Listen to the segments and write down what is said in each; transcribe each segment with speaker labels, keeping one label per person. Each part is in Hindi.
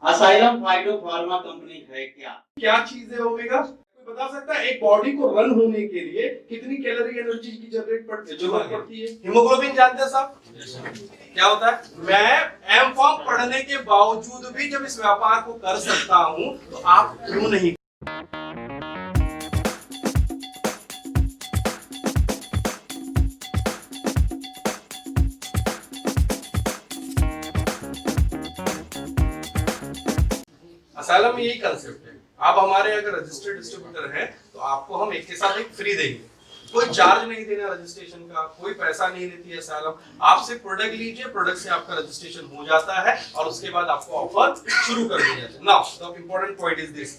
Speaker 1: असाइलम फाइटो फार्मा कंपनी है क्या?
Speaker 2: क्या चीज है ओमेगा? कोई बता सकता है एक बॉडी को रन होने के लिए कितनी कैलोरी एनर्जी की जरूरत पड़ती है? हीमोग्लोबिन जानते हैं साहब? क्या होता है? मैं एम फॉर्म पढ़ने के बावजूद भी जब इस व्यापार को कर सकता हूं तो आप क्यों नहीं? असाइलम में यही कंसेप्ट है। आप हमारे अगर रजिस्टर्ड डिस्ट्रीब्यूटर हैं तो आपको हम एक के साथ एक फ्री देंगे। कोई चार्ज नहीं देना रजिस्ट्रेशन का, कोई पैसा नहीं लेती है असाइलम। आप सिर्फ प्रोडक्ट लीजिए, प्रोडक्ट से आपका रजिस्ट्रेशन हो जाता है और उसके बाद आपको ऑफर शुरू कर दिया जाता है। Now the important point is this,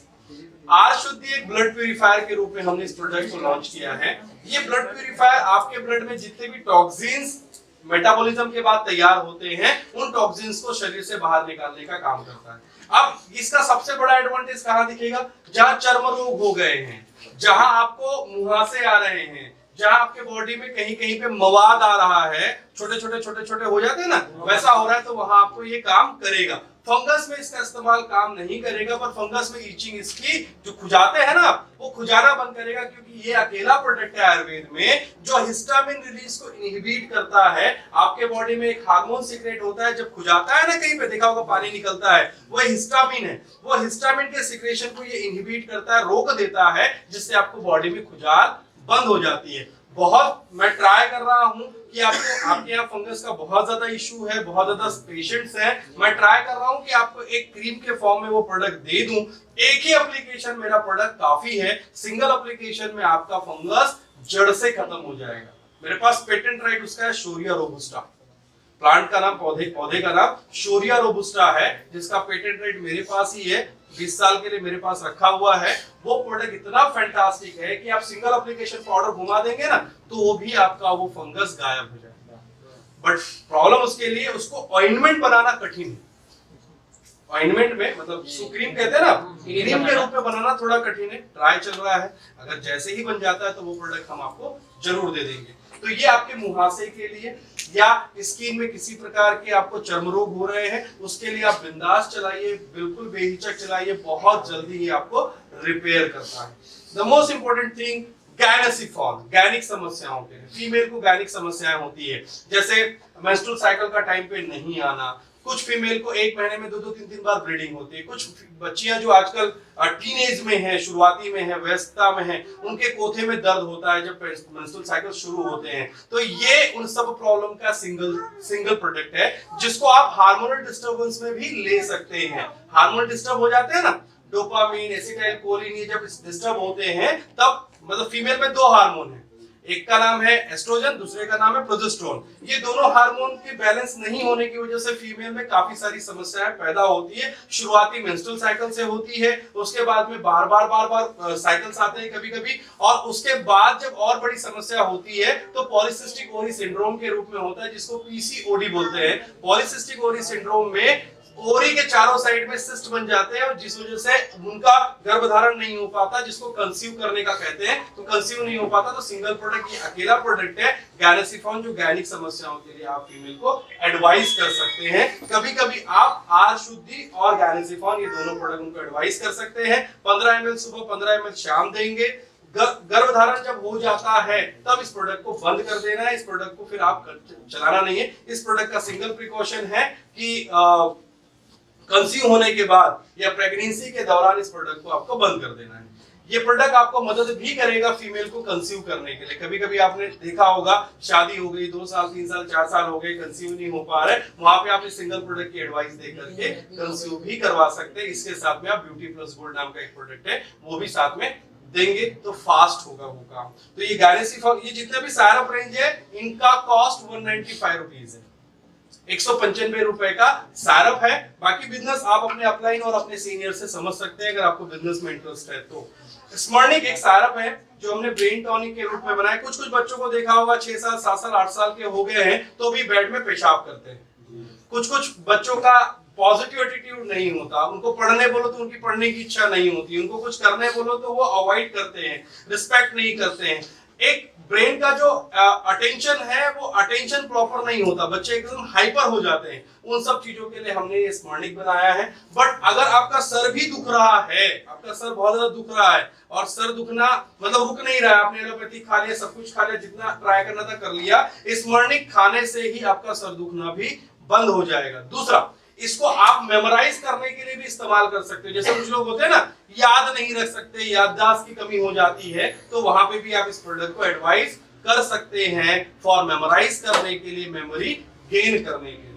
Speaker 2: आर शुद्धि एक ब्लड प्यूरिफायर के रूप में हमने इस प्रोडक्ट को लॉन्च किया है। ये ब्लड प्यूरिफायर आपके ब्लड में जितने भी टॉक्सिन्स मेटाबॉलिज्म के बाद तैयार होते हैं उन टॉक्सिन्स को शरीर से बाहर निकालने का काम करता है। अब इसका सबसे बड़ा एडवांटेज कहां दिखेगा? जहां चर्म रोग हो गए हैं, जहां आपको मुहासे आ रहे हैं, जहां आपके बॉडी में कहीं कहीं पे मवाद आ रहा है, छोटे छोटे हो जाते हैं ना, वैसा हो रहा है, तो वहां आपको ये काम करेगा। फंगस में इसका इस्तेमाल काम नहीं करेगा, पर फंगस में ईचिंग इसकी जो खुजाते हैं ना, वो खुजाना बंद करेगा, क्योंकि ये अकेला प्रोडक्ट है आयुर्वेद में जो हिस्टामिन रिलीज को इनहिबिट करता है। आपके बॉडी में एक हार्मोन सीक्रेट होता है, जब खुजाता है ना, कहीं पे देखा होगा पानी निकलता है, वो हिस्टामिन है। वो हिस्टामिन के सीक्रेशन को ये इनहिबिट करता है, रोक देता है, जिससे आपको बॉडी में खुजाल बंद हो जाती है। बहुत मैं ट्राई कर रहा हूं कि आपके यहाँ फंगस का बहुत ज्यादा इशू है, बहुत ज्यादा पेशेंट्स हैं। मैं ट्राई कर रहा हूं कि आपको एक क्रीम के फॉर्म में वो प्रोडक्ट दे दूं। एक ही एप्लीकेशन मेरा प्रोडक्ट काफी है, सिंगल एप्लीकेशन में आपका फंगस जड़ से खत्म हो जाएगा। मेरे पास पेटेंट राइट उसका है शोरिया रोबुस्टा, प्लांट का नाम, पौधे का नाम शोरिया रोबुस्टा है, जिसका पेटेंट राइट मेरे पास ही है। 20 साल के लिए मेरे पास रखा हुआ है। वो प्रोडक्ट इतना फैंटास्टिक है कि आप सिंगल एप्लीकेशन पाउडर घुमा देंगे ना, तो वो भी आपका वो फंगस गायब हो जाएगा। बट प्रॉब्लम उसके लिए, उसको ऑइंटमेंट बनाना कठिन है। ऑइंटमेंट में मतलब क्रीम कहते हैं ना, क्रीम के रूप में बनाना थोड़ा कठिन है। ट्राई चल रहा है, अगर जैसे ही बन जाता है तो वो प्रोडक्ट हम आपको जरूर दे देंगे। तो ये आपके मुहासे के लिए या स्किन में किसी प्रकार के आपको चर्म रोग हो रहे हैं, उसके लिए आप बिंदास चलाइए, बिल्कुल बेहिचक चलाइए, बहुत जल्दी ही आपको रिपेयर करता है। द मोस्ट इंपोर्टेंट थिंग, गैनसिफॉन, गैनिक समस्याओं के लिए, फीमेल को गैनिक समस्याएं होती है, जैसे मेंस्ट्रुअल साइकिल का टाइम पे नहीं आना। कुछ फीमेल को एक महीने में 2-3 बार ब्लीडिंग होती है। कुछ बच्चियां जो आजकल टीनेज में है, शुरुआती में है, वयस्कता में है, उनके कोथे में दर्द होता है जब मेंस्ट्रुअल साइकिल शुरू होते हैं। तो ये उन सब प्रॉब्लम का सिंगल प्रोडक्ट है, जिसको आप हार्मोनल डिस्टर्बेंस में भी ले सकते हैं। हार्मोन डिस्टर्ब हो जाते हैं ना, डोपामिन, एसिटाइल कोलिन, ये जब डिस्टर्ब होते हैं तब, मतलब फीमेल में 2 हार्मोन है, एक का नाम है एस्ट्रोजन, दूसरे का नाम है प्रोजेस्टेरोन। ये दोनों हार्मोन के बैलेंस नहीं होने की वजह से फीमेल में काफी सारी समस्याएं पैदा होती है। शुरुआती मेंस्ट्रुअल साइकिल से होती है, उसके बाद में बार बार साइकिल्स आते हैं कभी-कभी, और उसके बाद जब और बड़ी समस्या होती है तो पॉलीसिस्टिक ओवरी सिंड्रोम के रूप में होता है, जिसको पीसीओडी बोलते हैं। पॉलीसिस्टिक ओवरी सिंड्रोम में ओवरी के चारों साइड में सिस्ट बन जाते हैं, और जिस वजह से उनका गर्भधारण नहीं हो पाता, जिसको कंसीव करने का कहते हैं, तो कंसीव नहीं हो पाता। तो सिंगल प्रोडक्ट, ये अकेला प्रोडक्ट है गैनसिफॉन, जो गैनिक समस्याओं के लिए आप फीमेल को एडवाइस कर सकते हैं। कभी-कभी आप आर शुद्धि और गैनसिफॉन, ये दोनों प्रोडक्ट उनको एडवाइस कर सकते हैं। 15 ml सुबह, 15 ml शाम देंगे। गर्भधारण जब हो जाता है तब इस प्रोडक्ट को बंद कर देना है। इस प्रोडक्ट को फिर आप चलाना नहीं है। इस प्रोडक्ट का सिंगल प्रिकॉशन है कि कंसीव होने के बाद या प्रेगनेंसी के दौरान इस प्रोडक्ट को आपको बंद कर देना है। ये प्रोडक्ट आपको मदद भी करेगा फीमेल को कंसीव करने के लिए। कभी-कभी आपने देखा होगा, शादी हो गई, 2 साल, 3 साल, 4 साल हो गए, कंसीव नहीं हो पा रहे, वहां पे आप इस सिंगल प्रोडक्ट की एडवाइस दे करके कंसीव भी करवा सकते हैं। इसके साथ में आप ब्यूटी प्लस गोल्ड नाम का एक प्रोडक्ट है, वो भी साथ में देंगे तो फास्ट होगा वो काम। तो ये गैनसिफॉन, ये जितने भी साइरप रेंज है, इनका कॉस्ट 195 रुपीज है। 195 रुपए का साइरप है। बाकी बिजनेस आप अपने अपलाइन और अपने सीनियर से समझ सकते हैं, अगर आपको बिजनेस में इंटरेस्ट है तो। स्मरणिक एक साइरप है जो हमने ब्रेन टॉनिक के रूप में बनाया। कुछ बच्चों को देखा होगा 6 साल, 7 साल, 8 साल के हो गए हैं तो भी बेड में पेशाब करते हैं। कुछ बच्चों का पॉजिटिव एटीट्यूड नहीं होता, उनको पढ़ने बोलो तो उनकी पढ़ने की इच्छा नहीं होती, उनको कुछ करने बोलो तो वो अवॉइड करते हैं, रिस्पेक्ट नहीं करते हैं। एक ब्रेन का जो अटेंशन है वो अटेंशन प्रॉपर नहीं होता, बच्चे एकदम हाइपर हो जाते हैं। उन सब चीजों के लिए हमने ये स्मरणिक बनाया है। बट अगर आपका सर भी दुख रहा है, आपका सर बहुत ज्यादा दुख रहा है और सर दुखना मतलब रुक नहीं रहा है, आपने एलोपैथी खा लिया, सब कुछ खा लिया, जितना ट्राई करना था कर लिया, स्मरणिक खाने से ही आपका सर दुखना भी बंद हो जाएगा। दूसरा, इसको आप मेमोराइज करने के लिए भी इस्तेमाल कर सकते हो। जैसे कुछ लोग होते हैं ना, याद नहीं रख सकते, याददाश्त की कमी हो जाती है, तो वहां पे भी आप इस प्रोडक्ट को एडवाइस कर सकते हैं फॉर मेमोराइज करने के लिए, मेमोरी गेन करने के लिए।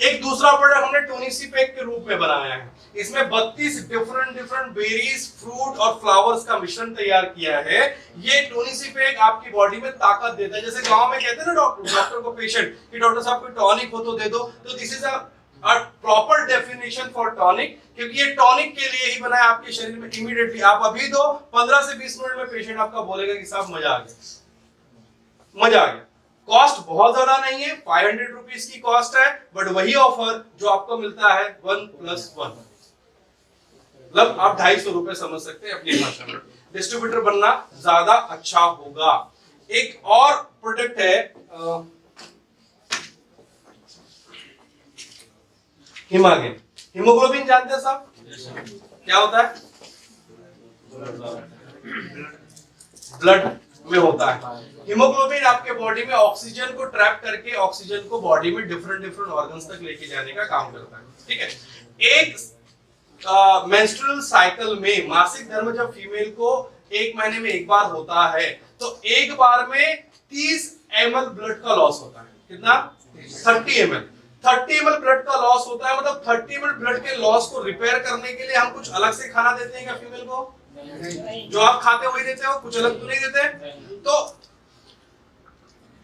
Speaker 2: एक दूसरा प्रोडक्ट हमने टोनिसिपेक के रूप में बनाया है। इसमें 32 डिफरेंट बेरीज, फ्रूट और फ्लावर्स का मिश्रण तैयार किया है। ये टोनिसिपेक आपकी बॉडी में ताकत देता है। जैसे गांव में कहते हैं ना डॉक्टर को पेशेंट कि डॉक्टर साहब कोई टॉनिक हो तो दे दो, तो this is a proper definition for tonic, क्योंकि ये टॉनिक के लिए ही बना है। आपके शरीर में इमीडिएटली आप अभी दो, 15 से 20 मिनट में पेशेंट आपका बोलेगा कि साहब मजा आ गया, मजा आ गया। कॉस्ट बहुत ज्यादा नहीं है, 500 रुपीज की कॉस्ट है, बट वही ऑफर जो आपको मिलता है 1+1, मतलब आप 250 रुपए समझ सकते हैं अपनी भाषा में। डिस्ट्रीब्यूटर बनना ज्यादा अच्छा होगा। एक और प्रोडक्ट है हिमागेन। हीमोग्लोबिन जानते हैं साहब? क्या होता है? ब्लड में होता है। हीमोग्लोबिन आपके बॉडी में ऑक्सीजन को ट्रैप करके ऑक्सीजन को बॉडी में डिफरेंट ऑर्गन्स तक लेके जाने का काम करता है। ठीक है। एक मेंस्ट्रुअल साइकिल में, मासिक धर्म जब फीमेल को 1 महीने में एक बार होता है, तो एक बार में 30 ml ब्लड का लॉस होता है। कितना? 30 ml। 30 ml ब्लड का लॉस होता है। मतलब 30 ml ब्लड के लॉस को रिपेयर करने के लिए हम कुछ अलग से खाना देते हैं क्या फीमेल को? जो आप खाते वही देते हो, कुछ अलग तो नहीं देते। तो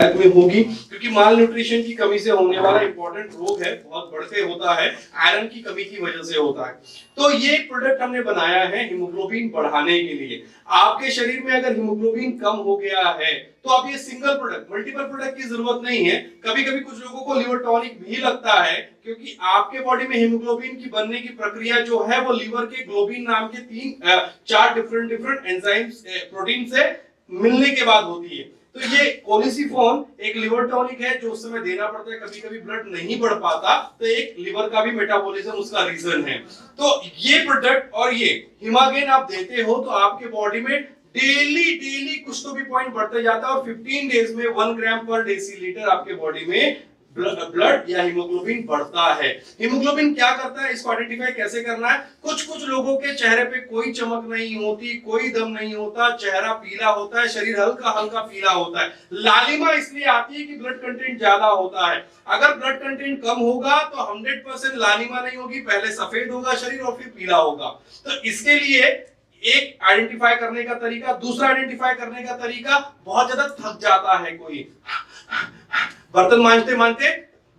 Speaker 2: में होगी, क्योंकि माल न्यूट्रिशन की कमी से होने वाला इंपॉर्टेंट रोग है, बहुत बढ़ के होता है, आयरन की कमी की वजह से होता है। तो ये प्रोडक्ट हमने बनाया है हीमोग्लोबिन बढ़ाने के लिए। आपके शरीर में अगर हीमोग्लोबिन कम हो गया है तो आप ये सिंगल प्रोडक्ट, मल्टीपल प्रोडक्ट की जरूरत नहीं है। कभी कभी कुछ लोगों को लिवर टॉनिक भी लगता है, क्योंकि आपके बॉडी में हीमोग्लोबिन की बनने की प्रक्रिया जो है वो लिवर के ग्लोबिन नाम के 4 डिफरेंट एंजाइम्स, प्रोटीन से मिलने के बाद होती है। तो ये कोलिसिफॉन एक लिवर टॉनिक है जो उस समय देना पड़ता है। कभी कभी ब्लड नहीं बढ़ पाता, तो एक लिवर का भी मेटाबॉलिज्म उसका रीजन है। तो ये प्रोडक्ट और ये हिमागेन आप देते हो तो आपके बॉडी में डेली कुछ तो भी पॉइंट बढ़ते जाता है और 15 डेज में 1 ग्राम पर डेसीलीटर आपके बॉडी में ब्लड या हीमोग्लोबिन बढ़ता है। हीमोग्लोबिन क्या करता है, इसको आइडेंटिफाई कैसे करना है? कुछ लोगों के चेहरे पे कोई चमक नहीं होती, कोई दम नहीं होता, चेहरा पीला होता है, शरीर हल्का पीला होता है। लालिमा इसलिए आती है कि ब्लड कंटेंट ज्यादा होता है। अगर ब्लड कंटेंट कम होगा तो 100% लालिमा नहीं होगी, पहले सफेद होगा शरीर और फिर पीला होगा। तो इसके लिए एक आइडेंटिफाई करने का तरीका, दूसरा आइडेंटिफाई करने का तरीका, बहुत ज्यादा थक जाता है कोई, बर्तन मांजते मांजते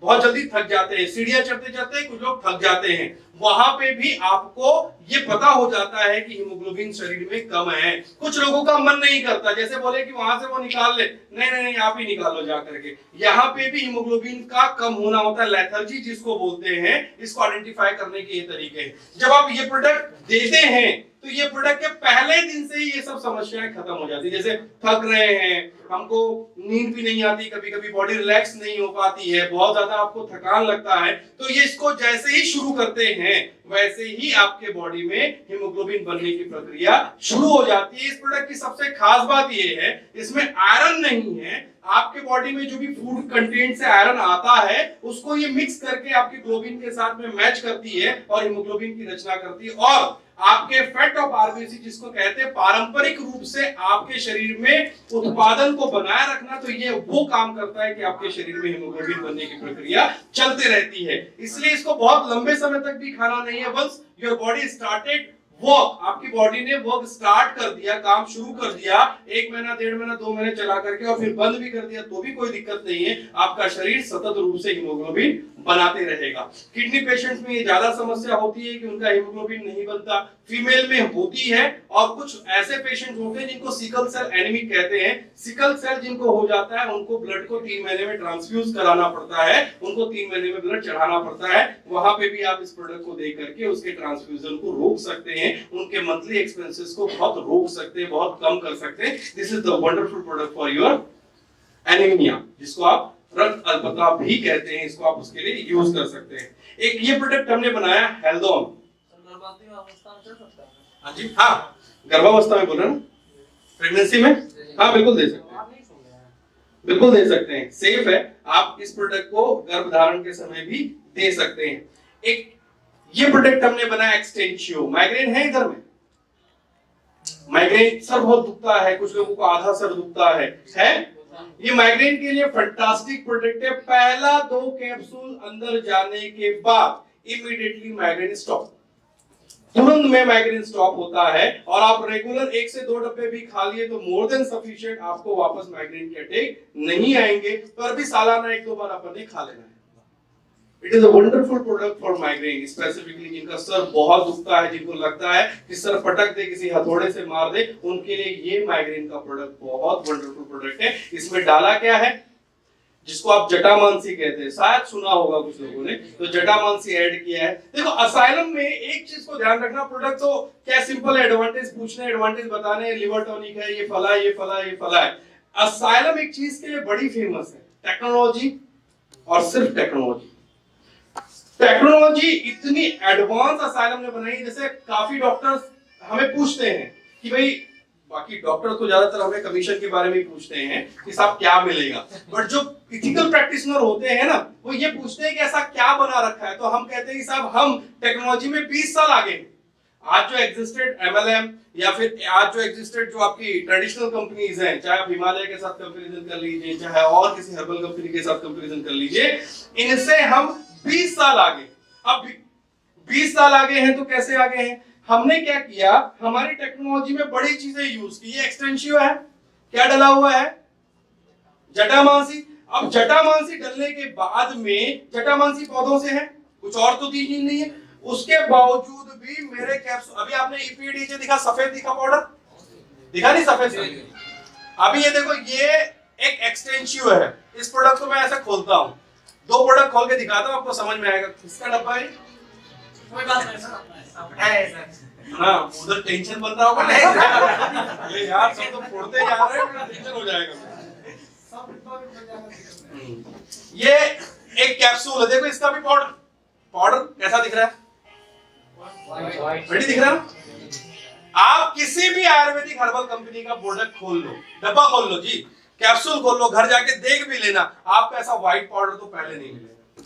Speaker 2: बहुत जल्दी थक जाते हैं, सीढ़ियां चढ़ते चढ़ते कुछ लोग थक जाते हैं, वहां पे भी आपको ये पता हो जाता है कि हीमोग्लोबिन शरीर में कम है। कुछ लोगों का मन नहीं करता, जैसे बोले कि वहां से वो निकाल ले, नहीं आप ही निकाल लो जा करके। यहाँ पे भी हीमोग्लोबिन का कम होना होता है, लेथर्जी जिसको बोलते हैं। इसको आइडेंटिफाई करने के ये तरीके हैं। जब आप ये प्रोडक्ट देते हैं तो ये प्रोडक्ट के पहले दिन से ही ये सब समस्याएं खत्म हो जाती है। जैसे थक रहे हैं, हमको नींद भी नहीं आती, कभी कभी बॉडी रिलैक्स नहीं हो पाती है, बहुत ज्यादा आपको थकान लगता है, तो ये इसको जैसे ही शुरू करते हैं वैसे ही आपके बॉडी में हीमोग्लोबिन बनने की प्रक्रिया शुरू हो जाती है। इस प्रोडक्ट की सबसे खास बात ये है, इसमें आयरन नहीं है। आपके बॉडी में जो भी फूड कंटेंट से आयरन आता है उसको ये मिक्स करके आपके ग्लोबिन के साथ में मैच करती है और हीमोग्लोबिन की रचना करती है। और आपके फैट ऑफ आरबीसी जिसको कहते हैं पारंपरिक रूप से आपके शरीर में उत्पादन को बनाए रखना, तो ये वो काम करता है कि आपके शरीर में हीमोग्लोबिन बनने की प्रक्रिया चलते रहती है। इसलिए इसको बहुत लंबे समय तक भी खाना नहीं है। Once your body started work, आपकी बॉडी ने वर्क स्टार्ट कर दिया, काम शुरू कर दिया, 1 महीना 1.5 महीना 2 महीने चला करके और फिर बंद भी कर दिया तो भी कोई दिक्कत नहीं है। आपका शरीर सतत रूप से हीमोग्लोबिन बनाते रहेगा। किडनी पेशेंट्स में ये ज्यादा समस्या होती है कि उनका हीमोग्लोबिन नहीं बनता, फीमेल में होती है। और कुछ ऐसे पेशेंट होते हैं जिनको सिकल सेल एनीमिक कहते हैं। सिकल सेल जिनको हो जाता है उनको ब्लड को 3 महीने में ट्रांसफ्यूज कराना पड़ता है, उनको 3 महीने में ब्लड चढ़ाना पड़ता है। वहां पे भी आप इस प्रोडक्ट को दे करके उसके ट्रांसफ्यूजन को रोक सकते हैं। हैं उनके मंथली एक्सपेंसेस को बहुत रोक सकते हैं, बहुत कम कर सकते हैं। This is the wonderful product for your anaemia, जिसको आप रक्त अल्पता भी कहते हैं, इसको आप उसके लिए यूज कर सकते हैं। एक ये प्रोडक्ट हमने बनाया हेल्दोन। हाँ जी, हाँ गर्भावस्था में बोल रहे हैं ना, प्रेगनेंसी में, हाँ बिल्कुल दे सकते हैं, बिल्कुल दे सकते हैं, सेफ है। आप इस प्रोडक्ट को गर्भधारण के समय भी दे सकते हैं। एक ये प्रोडक्ट हमने बनाया एक्सटेंशियो। माइग्रेन है इधर में, माइग्रेन सर बहुत दुखता है, कुछ लोगों को आधा सर दुखता है? ये माइग्रेन के लिए फैंटास्टिक प्रोडक्ट है। पहला 2 कैप्सूल अंदर जाने के बाद इमीडिएटली माइग्रेन स्टॉप, तुरंत में माइग्रेन स्टॉप होता है। और आप रेगुलर 1 से 2 डब्बे भी खा लिए तो मोर देन सफिशिएंट, आपको वापस माइग्रेन के अटैक नहीं आएंगे। पर भी सालाना 1-2 बार आपने खा लेना है। It is a wonderful product for migraine, specifically जिनका सर बहुत दुखता है, जिनको लगता है कि सर पटक दे, किसी हथौड़े से मार दे, उनके लिए ये माइग्रेन का प्रोडक्ट बहुत वंडरफुल प्रोडक्ट है। इसमें डाला क्या है, जिसको आप जटामांसी कहते हैं, शायद सुना होगा कुछ लोगों ने, तो जटामांसी ऐड किया है। देखो असाइलम में एक चीज को ध्यान रखना, प्रोडक्ट तो क्या सिंपल है, एडवांटेज पूछने, एडवांटेज बताने, लिवर टॉनिक है, ये फला है, ये फला है, ये फला है। असाइलम एक चीज के लिए बड़ी फेमस है, टेक्नोलॉजी, और सिर्फ टेक्नोलॉजी। टेक्नोलॉजी इतनी एडवांस असाइलम ने बनाई, जैसे काफी डॉक्टर्स हमें पूछते हैं कि भाई, बाकी डॉक्टर तो ज्यादातर हमें कमीशन के बारे में पूछते हैं कि साहब क्या मिलेगा, बट जो इथिकल प्रैक्टिशनर होते हैं ना, वो ये पूछते हैं कि ऐसा क्या बना रखा है। तो हम कहते हैं कि साहब हम टेक्नोलॉजी में 20 साल आगे हैं। आज जो एग्जिस्टेड MLM या फिर आज जो एग्जिस्टेड जो आपकी ट्रेडिशनल कंपनीज हैं, चाहे आप हिमालय के साथ कंपैरिजन कर लीजिए, चाहे और किसी हर्बल कंपनी के साथ कंपैरिजन कर लीजिए, इनसे हम 20 साल आगे। अब 20 साल आगे हैं तो कैसे आगे हैं? हमने क्या किया, हमारी टेक्नोलॉजी में बड़ी चीजें यूज की। ये एक्सटेंशियो है, क्या डला हुआ है, जटामांसी। अब जटामांसी डलने के बाद में, जटामांसी पौधों से है, कुछ और तो चीज नहीं है, उसके बावजूद भी मेरे कैप्सूल, अभी आपने EPDJ दिखा, सफेद दिखा पाउडर दिखा, नहीं सफेद। अभी ये देखो, ये एक एक्सटेंशियो है। इस प्रोडक्ट को मैं ऐसे खोलता हूं, 2 प्रोडक्ट खोल के दिखाता हूं, आपको समझ में आएगा किसका डब्बा है।
Speaker 3: कोई बात नहीं सर,
Speaker 2: हाँ, उधर टेंशन बन रहा होगा। ये यार सब तो फोड़ते जा रहे हैं, मेरा टेंशन हो जाएगा। ये एक कैप्सूल है, देखो इसका भी पाउडर कैसा दिख रहा है, रेडी दिख रहा है। आप किसी भी आयुर्वेदिक हर्बल कंपनी का प्रोडक्ट खोल लो, डब्बा खोल लो जी, कैप्सूल खोल लो, घर जाके देख भी लेना, आपको ऐसा व्हाइट पाउडर तो पहले नहीं मिलेगा।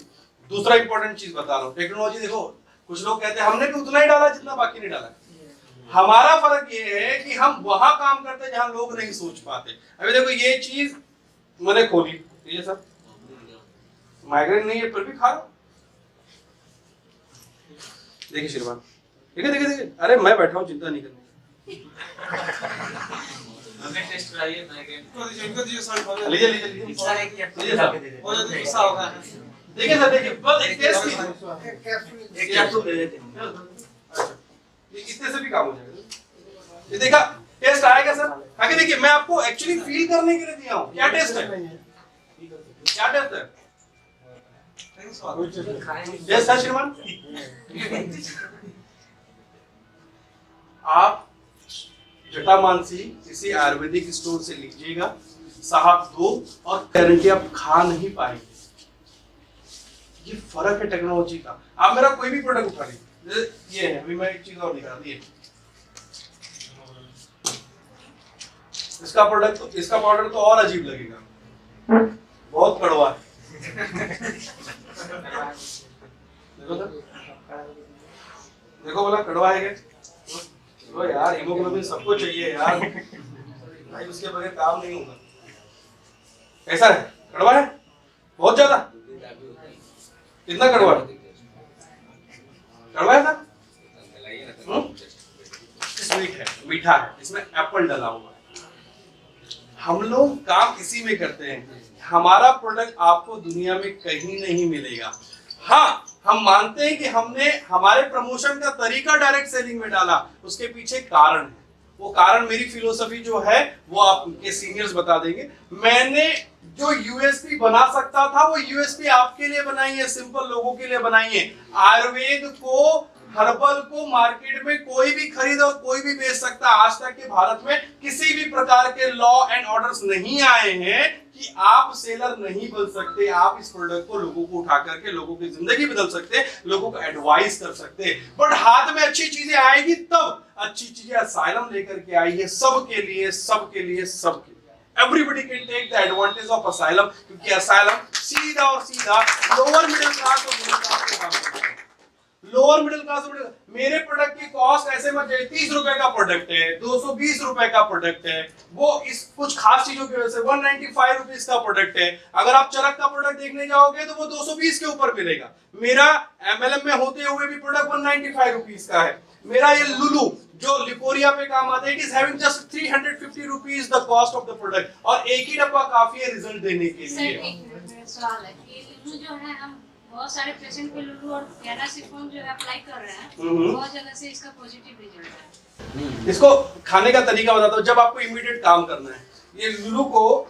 Speaker 2: दूसरा इंपॉर्टेंट चीज बता रहा हूं, टेक्नोलॉजी देखो, कुछ लोग कहते हैं हमने भी उतना ही डाला जितना बाकी नहीं डाला। हमारा फर्क ये है कि हम वहां काम करते हैं जहां लोग नहीं सोच पाते। अभी देखो ये चीज मैंने खोली, ये सब माइग्रेन नहीं है फिर भी खा रहा। देखिए श्रीमान, देखिए देखिए देखिए, अरे मैं बैठा हूं, चिंता नहीं करनी।
Speaker 3: हमें टेस्ट कराइए माइग्रेन।
Speaker 2: इनको दीजिए सर, लीजिए लीजिए
Speaker 3: सर एक कैप्सूल होगा।
Speaker 2: देखिए सर, देखिए बस एक टेस्ट कीजिए,
Speaker 3: एक कैप्सूल दे देते हैं।
Speaker 2: ये इतने से भी काम हो जाएगा। ये देखा, टेस्ट आएगा सर? आगे देखिए, मैं आपको एक्चुअली फील करने के लिए दिया हूं, क्या टेस्ट है, क्या टेस्ट है। यस सर श्रीमान, आप जटामांसी किसी आयुर्वेदिक स्टोर से लीजिएगा, साहब 2 और गारंटी आप खा नहीं पाएंगे। ये फर्क है टेक्नोलॉजी का। आप मेरा कोई भी प्रोडक्ट उठा लीजिए, ये है, अभी मैं एक चीज और दिखा रहा हूं, इसका प्रोडक्ट तो, इसका पाउडर तो और अजीब लगेगा, बहुत कड़वा है। देखो सर, देखो बोला कड़वा है क्या? तो यार हीमोग्लोबिन सबको चाहिए यार भाई, उसके बगैर काम नहीं होगा। कैसा है, कड़वा है बहुत ज्यादा? कितना कड़वा है? कड़वा है सर? स्वीट है, मीठा है, इसमें एप्पल डाला हुआ है। हम लोग काम इसी में करते हैं। हमारा प्रोडक्ट आपको दुनिया में कहीं नहीं मिलेगा। हाँ, हम मानते हैं कि हमने हमारे प्रमोशन का तरीका डायरेक्ट सेलिंग में डाला, उसके पीछे कारण है। वो कारण मेरी फिलोसफी जो है वो आपके सीनियर्स बता देंगे। मैंने जो यूएसपी बना सकता था वो यूएसपी आपके लिए बनाई है, सिंपल लोगों के लिए बनाई है। आयुर्वेद को हर्बल को मार्केट में कोई भी खरीद और कोई भी बेच सकता है। आज तक के भारत में किसी भी प्रकार के लॉ एंड ऑर्डर्स नहीं आए हैं कि आप सेलर नहीं बन सकते। आप इस प्रोडक्ट को लोगों को उठा करके लोगों की जिंदगी बदल सकते, लोगों को एडवाइस कर सकते। बट हाथ में अच्छी चीजें आएगी तब। अच्छी चीजें असाइलम लेकर के आई है सबके लिए, सबके लिए, सबके लिए। Everybody can take the advantage of asylum, क्योंकि asylum सीधा और सीधा लोअर मिडिल क्लास और मिडिल क्लास के काम करता है। लोअर मिडिल क्लास और मेरे प्रोडक्ट की कॉस्ट ऐसे मत जाए, 30 रुपए का प्रोडक्ट है, 220 रुपए का प्रोडक्ट है, वो इस कुछ खास चीजों की वजह से 195 रुपीज का प्रोडक्ट है। अगर आप चरक का प्रोडक्ट देखने जाओगे तो वो 220 के ऊपर मिलेगा। मेरा MLM में होते हुए भी प्रोडक्ट 195 रुपीज का है। मेरा ये लुलू जो लिकोरिया पे काम आता है, it is having just 350 rupees the cost of the product, और एक ही डब्बा काफी है रिजल्ट देने के
Speaker 4: सर,
Speaker 2: लिए।
Speaker 4: एक मिनट, मेरा सवाल है कि लुलू जो है, हम बहुत सारे पेशेंट पे लुलू और कैनासिफोन जो है अप्लाई कर रहे हैं, बहुत जगह से इसका पॉजिटिव रिजल्ट है।
Speaker 2: इसको खाने का तरीका बताता हूँ। जब आपको इमीडिएट काम करना है, ये लुलू को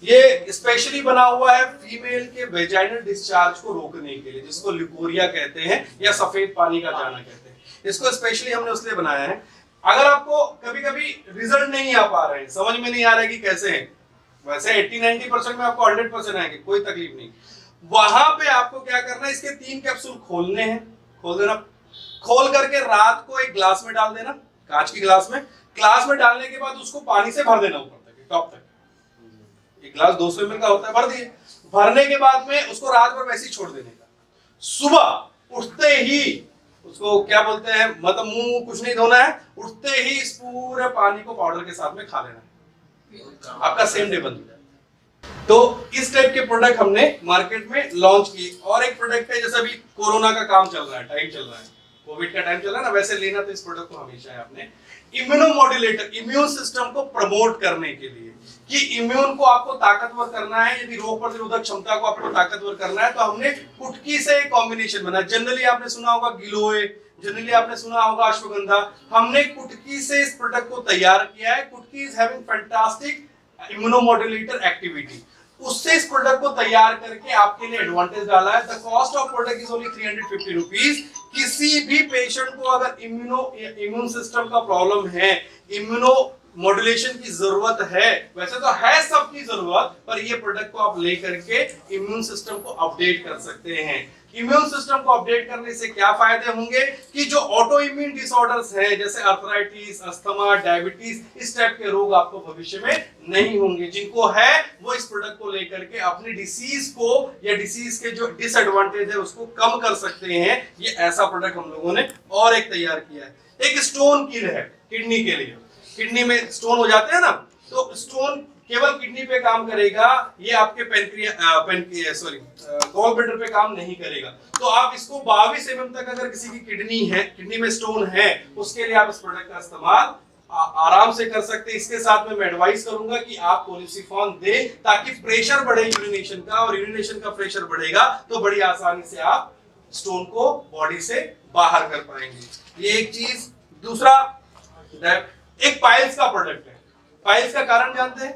Speaker 2: ये स्पेशली बना हुआ है फीमेल के वेजाइनल डिस्चार्ज को रोकने के लिए, जिसको लिकोरिया कहते हैं या सफेद पानी का जाना कहते हैं। इसको स्पेशली हमने उसलिए बनाया है, अगर आपको कभी कभी रिजल्ट नहीं आ पा रहे हैं, समझ में नहीं आ रहा है कि कैसे है, वैसे 80-90% में आपको 100% आएंगे, कोई तकलीफ नहीं। वहां पे आपको क्या करना है, इसके 3 कैप्सूल खोलने हैं, खोल देना, खोल करके रात को एक ग्लास में डाल देना, कांच की ग्लास में डालने के बाद उसको पानी से भर देना ऊपर तक, टॉप तक। एक ग्लास 200 ml का होता है, भर दिए। भरने के बाद में उसको रात भर वैसे ही छोड़ देने का। सुबह उठते ही उसको क्या बोलते हैं, मतलब मुंह कुछ नहीं धोना है, उठते ही इस पूरे पानी को पाउडर के साथ में खा लेना है, आपका सेम डे बन जाएगा। तो इस टाइप के प्रोडक्ट हमने मार्केट में लॉन्च किए। और एक प्रोडक्ट है, जैसे अभी कोरोना का काम चल रहा है, टाइम चल रहा है, कोविड का टाइम चल रहा है ना, वैसे लेना तो इस प्रोडक्ट को हमेशा है आपने। इम्यूनोमॉड्यूलेटर, इम्यून सिस्टम को प्रमोट करने के लिए, कि इम्यून को आपको ताकतवर करना है, यदि रोग प्रतिरोधक क्षमता को आपको ताकतवर करना है, तो हमने कुटकी से एक कॉम्बिनेशन बनाया। जनरली आपने सुना होगा गिलोय, जनरली आपने सुना होगा अश्वगंधा, हमने कुटकी से इस प्रोडक्ट को तैयार किया है। कुटकी इज हैविंग फैंटास्टिक इम्यूनोमॉड्यूलेटर एक्टिविटी। उससे इस प्रोडक्ट को तैयार करके आपके लिए एडवांटेज डाला है। The cost of product is only 350 rupees. किसी भी पेशेंट को अगर इम्यून सिस्टम का प्रॉब्लम है, इम्यूनो मॉड्यूलेशन की जरूरत है, वैसे तो है सबकी जरूरत, पर ये प्रोडक्ट को आप लेकर के इम्यून सिस्टम को अपडेट कर सकते हैं। इम्यून सिस्टम को अपडेट करने से क्या फायदे होंगे, कि जो ऑटो इम्यून डिसऑर्डर्स हैं, जैसे अर्थराइटिस, अस्थमा, डायबिटीज, इस टाइप के रोग आपको भविष्य में नहीं होंगे। जिनको है वो इस प्रोडक्ट को लेकर के अपनी डिसीज को या डिसीज के जो डिसएडवांटेज है उसको कम कर सकते हैं। ये ऐसा प्रोडक्ट हम लोगों ने और एक तैयार किया है। एक स्टोन किल है किडनी के लिए, किडनी में स्टोन हो जाते हैं ना, तो स्टोन केवल किडनी पे काम करेगा, ये आपके गॉल ब्लैडर पे काम नहीं करेगा। तो आप इसको 22 mm तक अगर किसी की किडनी में स्टोन है, उसके लिए आप इस प्रोडक्ट का इस्तेमाल आराम से कर सकते हैं। इसके साथ में मैं एडवाइस करूंगा कि आप कोलिसिफॉन दे, ताकि प्रेशर बढ़े यूरिनेशन का, और यूरिनेशन का प्रेशर बढ़ेगा तो बड़ी आसानी से आप स्टोन को बॉडी से बाहर कर पाएंगे। ये एक चीज। दूसरा, एक पाइल्स का प्रोडक्ट है। पाइल्स का कारण जानते हैं?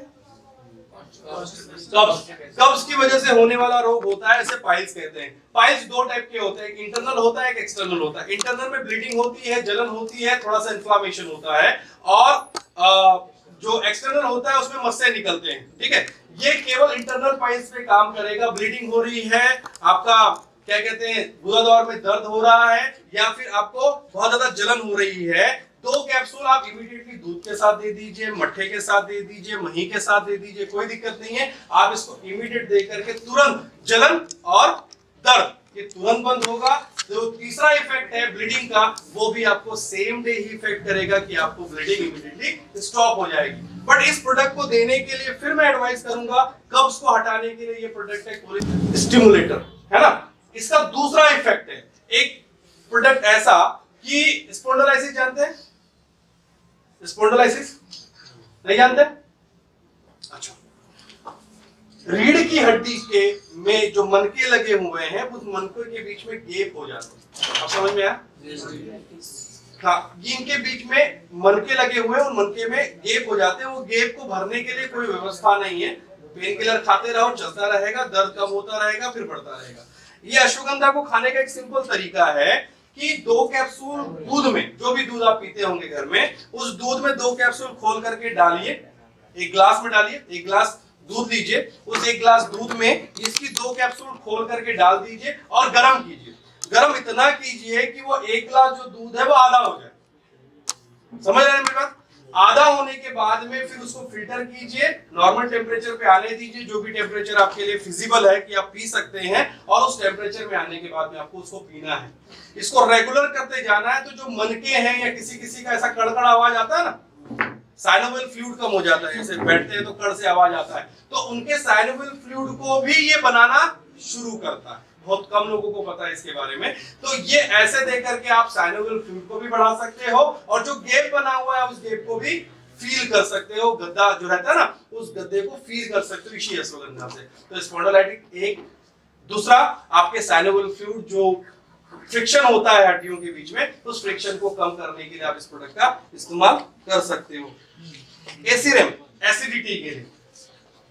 Speaker 2: कब्ज की वजह से होने वाला रोग होता है, इसे पाइल्स कहते हैं। पाइल्स 2 टाइप के होते हैं, एक इंटरनल होता है, एक एक्सटर्नल होता है। इंटरनल में ब्लीडिंग होती है, जलन होती है, थोड़ा सा इन्फ्लामेशन होता है, और जो एक्सटर्नल होता है उसमें मस्से निकलते हैं, ठीक है। ये केवल इंटरनल पाइल्स पे काम करेगा। ब्लीडिंग हो रही है, आपका क्या कहते हैं, गुदाद्वार में दर्द हो रहा है, या फिर आपको बहुत ज्यादा जलन हो रही है, 2 कैप्सूल आप इमीडिएटली दूध के साथ दे दीजिए, मट्ठे के साथ दे दीजिए, मही के साथ दे दीजिए, कोई दिक्कत नहीं है। आप इसको इमीडिएट दे करके तुरंत जलन और दर्द ये तुरंत बंद होगा। जो तीसरा इफेक्ट है ब्लीडिंग का, वो भी आपको सेम डे ही इफेक्ट करेगा कि आपको ब्लीडिंग इमीडिएटली स्टॉप हो जाएगी। बट इस प्रोडक्ट को देने के लिए फिर मैं एडवाइस करूंगा, कब्ज को हटाने के लिए ये प्रोडक्ट है स्टिमुलेटर, है ना। इसका दूसरा इफेक्ट है एक प्रोडक्ट ऐसा कि स्पॉन्डिलाइसिस जानते हैं? स्पॉन्डिलाइसिस नहीं जानते? अच्छा, रीढ़ की हड्डी के में जो मनके लगे हुए हैं, उस मनके के बीच में गैप हो जाते हैं। आप समझ में आया? हाँ, इनके बीच में मनके लगे हुए हैं, उन मनके में गैप हो जाते हैं। वो गैप को भरने के लिए कोई व्यवस्था नहीं है। पेन किलर खाते रहो, चलता रहेगा, दर्द कम होता रहेगा, फिर बढ़ता रहेगा। ये अश्वगंधा को खाने का एक सिंपल तरीका है कि 2 कैप्सूल दूध में, जो भी दूध आप पीते होंगे घर में, उस दूध में 2 कैप्सूल खोल करके डालिए, एक ग्लास में डालिए, 1 ग्लास दूध लीजिए, उस 1 ग्लास दूध में इसकी 2 कैप्सूल खोल करके डाल दीजिए और गर्म कीजिए। गर्म इतना कीजिए कि वो 1 ग्लास जो दूध है वो आधा हो जाए। समझ रहे हैं मेरी बात? आधा होने के बाद में फिर उसको फिल्टर कीजिए, नॉर्मल टेम्परेचर पे आने दीजिए, जो भी टेम्परेचर आपके लिए फिजिबल है कि आप पी सकते हैं, और उस टेम्परेचर में आने के बाद में आपको उसको पीना है। इसको रेगुलर करते जाना है। तो जो मनके हैं या किसी का ऐसा कड़कड़ आवाज आता है ना, साइनोवियल फ्लूइड कम हो जाता है, जैसे बैठते हैं तो कड़ से आवाज आता है, तो उनके साइनोवियल फ्लूइड को भी ये बनाना शुरू करता है। बहुत कम लोगों को पता है इसके बारे में। तो ये ऐसे दे करके आप साइनोवियल फ्लूइड को भी बढ़ा सकते हो, और जो गैप बना हुआ है उस गैप को भी फील कर सकते हो। गद्दा जो रहता है ना, उस गद्दे को फील कर सकते हो इसी अश्वगंधा से। तो स्पॉन्डिलाइटिस एक। दूसरा, आपके साइनोवियल फ्लूइड जो फ्रिक्शन होता है हड्डियों के बीच में, उस फ्रिक्शन को कम करने के लिए आप इस प्रोडक्ट का इस्तेमाल कर सकते हो। एसीरेम, एसिडिटी के लिए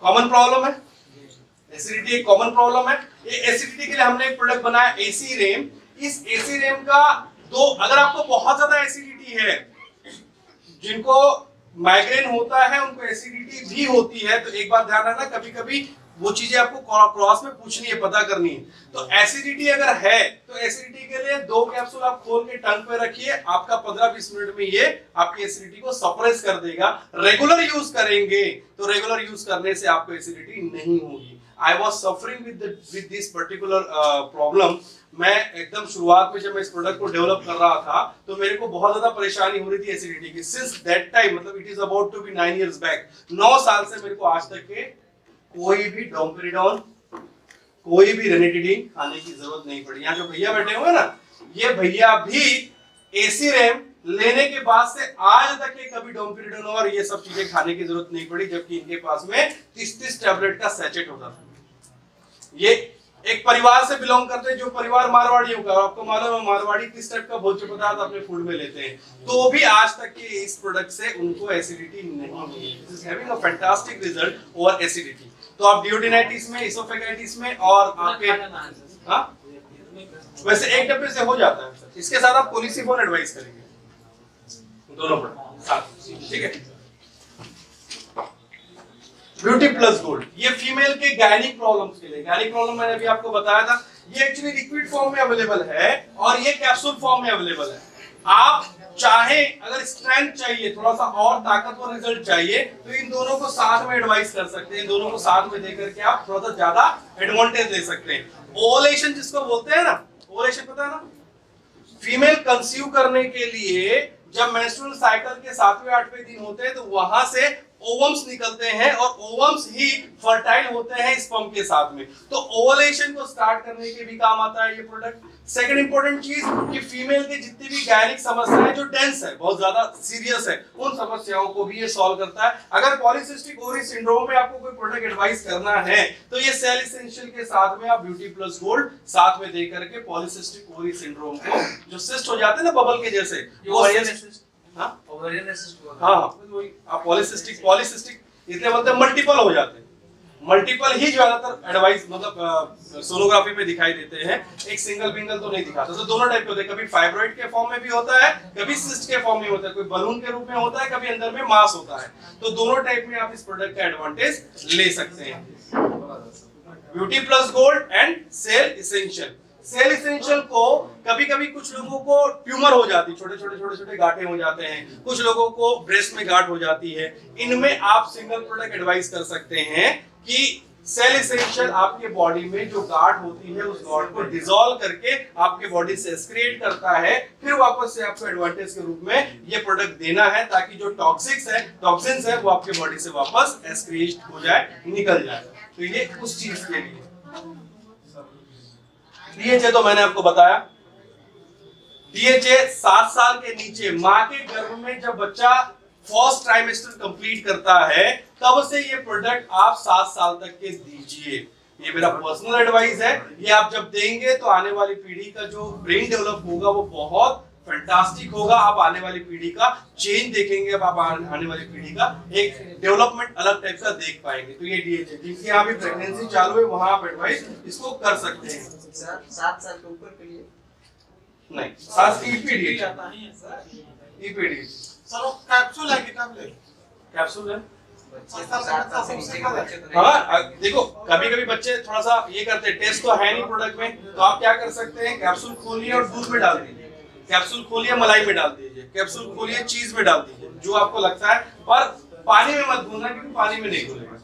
Speaker 2: कॉमन प्रॉब्लम है, एसिडिटी एक कॉमन प्रॉब्लम है। ये एसिडिटी के लिए हमने एक प्रोडक्ट बनाया एसीरेम। इस एसीरेम का अगर आपको बहुत ज्यादा एसिडिटी है, जिनको माइग्रेन होता है उनको एसिडिटी भी होती है, तो एक बात ध्यान रखना, कभी कभी वो चीजें आपको क्रॉस में पूछनी है, पता करनी है। तो एसिडिटी अगर है तो एसिडिटी के लिए 2 कैप्सूल आप खोल के टंग पे रखिए, आपका 15-20 मिनट में ये आपकी एसिडिटी को सप्रेस कर देगा। रेगुलर यूज करेंगे तो रेगुलर यूज करने से आपको एसिडिटी नहीं होगी। I was suffering with this particular problem. मैं एकदम शुरुआत में जब मैं इस प्रोडक्ट को डेवलप कर रहा था तो मेरे को बहुत ज्यादा परेशानी हो रही थी एसिडिटी की। सिंस दैट टाइम, मतलब it is about to be 9 years back, 9 साल से मेरे को आज तक के कोई भी डोम्पेरिडोन, कोई भी रेनिटिडीन खाने की जरूरत नहीं पड़ी। यहाँ जो भैया बैठे हुए ना, ये भैया भी एसीरेम लेने के बाद से आज तक के कभी डोम्पेरिडोन और ये सब चीजें खाने की जरूरत नहीं पड़ी, जबकि इनके पास में 30-30 टैबलेट का सैचेट होता था। ये एक परिवार से बिलोंग करते हैं जो परिवार मारवाड़ियों का, आपको मालूम है मारवाड़ी किस टाइप का भोज्य पदार्थ अपने फूड में लेते हैं, तो भी आज तक के इस प्रोडक्ट से उनको एसिडिटी नहीं हुई है। This is having a fantastic result over acidity. तो आप डियोडिनाइटिस में, इसोफेगाइटिस में और आपके वैसे एक डब्बे से हो जाता है सर। इसके साथ आप कोलिसिफोन एडवाइस करेंगे, दोनों प्रोडक्ट साथ, ठीक है। ब्यूटी प्लस गोल्ड, ये फीमेल के गायनिक प्रॉब्लम्स के लिए, गायनिक प्रॉब्लम मैंने अभी आपको बताया था, ये एक्चुअली लिक्विड फॉर्म में अवेलेबल है और ये कैप्सूल फॉर्म में अवेलेबल है। आप चाहे अगर स्ट्रेंथ चाहिए, थोड़ा सा और ताकतवर रिजल्ट चाहिए, तो इन दोनों को साथ में एडवाइस कर सकते हैं। दोनों को साथ में देकर के आप थोड़ा सा ज्यादा एडवांटेज ले सकते हैं। ओवुलेशन जिसको बोलते हैं ना, ओवुलेशन पता है ना, फीमेल कंसीव करने के लिए जब मेंस्ट्रुअल साइकिल के 7वें-8वें दिन होते हैं तो वहां से ओवम्स निकलते हैं और ओवम्स ही फर्टाइल होते हैं स्पर्म के साथ में। तो ओवुलेशन को स्टार्ट करने के भी काम आता है ये प्रोडक्ट। सेकंड इंपॉर्टेंट चीज कि फीमेल के जितनी भी गायनिक समस्याएं जो डेंस है, बहुत ज्यादा सीरियस है, उन समस्याओं को भी ये सॉल्व करता है। अगर पॉलीसिस्टिक ओवरी सिंड्रोम में आपको कोई प्रोडक्ट एडवाइस करना है तो ये सेल एसेंशियल के साथ में आप ब्यूटी प्लस गोल्ड साथ में दे करके पॉलीसिस्टिक ओवरी सिंड्रोम को, जो सिस्ट हो जाते हैं ना बबल के जैसे, वो
Speaker 3: ओवेरियन सिस्ट हुआ।
Speaker 2: हाँ, आप पॉलीसिस्टिक इसलिए बोलते हैं मल्टीपल हो जाते हैं। मल्टीपल ही ज्यादातर एडवाइस मतलब सोनोग्राफी में दिखाई देते हैं, एक सिंगल पिंगल तो नहीं दिखाता। तो दोनों टाइप के होते हैं, कभी फाइब्रॉइड के फॉर्म में भी होता है, कभी सिस्ट के फॉर्म में होता है, कोई बलून के रूप में होता है, कभी अंदर में मास होता है। तो दोनों टाइप में आप इस प्रोडक्ट का एडवांटेज ले सकते हैं। Beauty plus gold and cell essential. Cell essential को कभी कभी कुछ लोगों को ट्यूमर हो जाती है, छोटे गांठें हो जाते हैं, कुछ लोगों को ब्रेस्ट में गांठ हो जाती है। इनमें आप सिंगल प्रोडक्ट एडवाइस कर सकते हैं कि सेल एसेंशियल आपके बॉडी में जो गांठ होती है उस गांठ को डिसॉल्व करके आपके बॉडी से एक्सक्रीट करता है, फिर वापस से आपको एडवांटेज के रूप में ये प्रोडक्ट देना है ताकि जो टॉक्सिन्स है वो आपके बॉडी से वापस एक्सक्रीट हो जाए, निकल जाए। तो ये उस चीज के लिए डीएचए तो मैंने आपको बताया। डीएचए 7 साल के नीचे मां के गर्भ में जब बच्चा फर्स्ट ट्राइमेस्टर कंप्लीट करता है तब से ये प्रोडक्ट आप 7 साल तक के दीजिए। ये मेरा पर्सनल एडवाइस है। ये आप जब देंगे तो आने वाली पीढ़ी का जो ब्रेन डेवलप होगा वो बहुत फैंटास्टिक होगा। आप आने वाली पीढ़ी का चेंज देखेंगे, अब आप आने वाली पीढ़ी का एक डेवलपमेंट अलग टाइप का देख पाएंगे। तो ये डीएच है, जिनकी यहाँ भी प्रेगनेंसी चालू है वहां आप एडवाइस इसको कर सकते हैं।
Speaker 3: सर 7 साल के ऊपर के लिए
Speaker 2: नहीं, सास ईपीडी ईपीडी
Speaker 5: सर वो कैप्सूल है कि टैबलेट?
Speaker 2: कैप्सूल है।
Speaker 3: 7 साल से नीचे के बच्चे तो नहीं।
Speaker 2: हाँ, देखो कभी कभी बच्चे थोड़ा सा ये करते हैं, टेस्ट तो है नहीं प्रोडक्ट में, तो आप क्या कर सकते हैं, कैप्सूल खोलिए और दूध में डाल दीजिए, कैप्सूल खोलिए मलाई में डाल दीजिए, कैप्सूल खोलिए चीज में डाल दीजिए, जो आपको लगता है। पर पानी में मत घोलना, क्योंकि पानी में नहीं घोलेगा,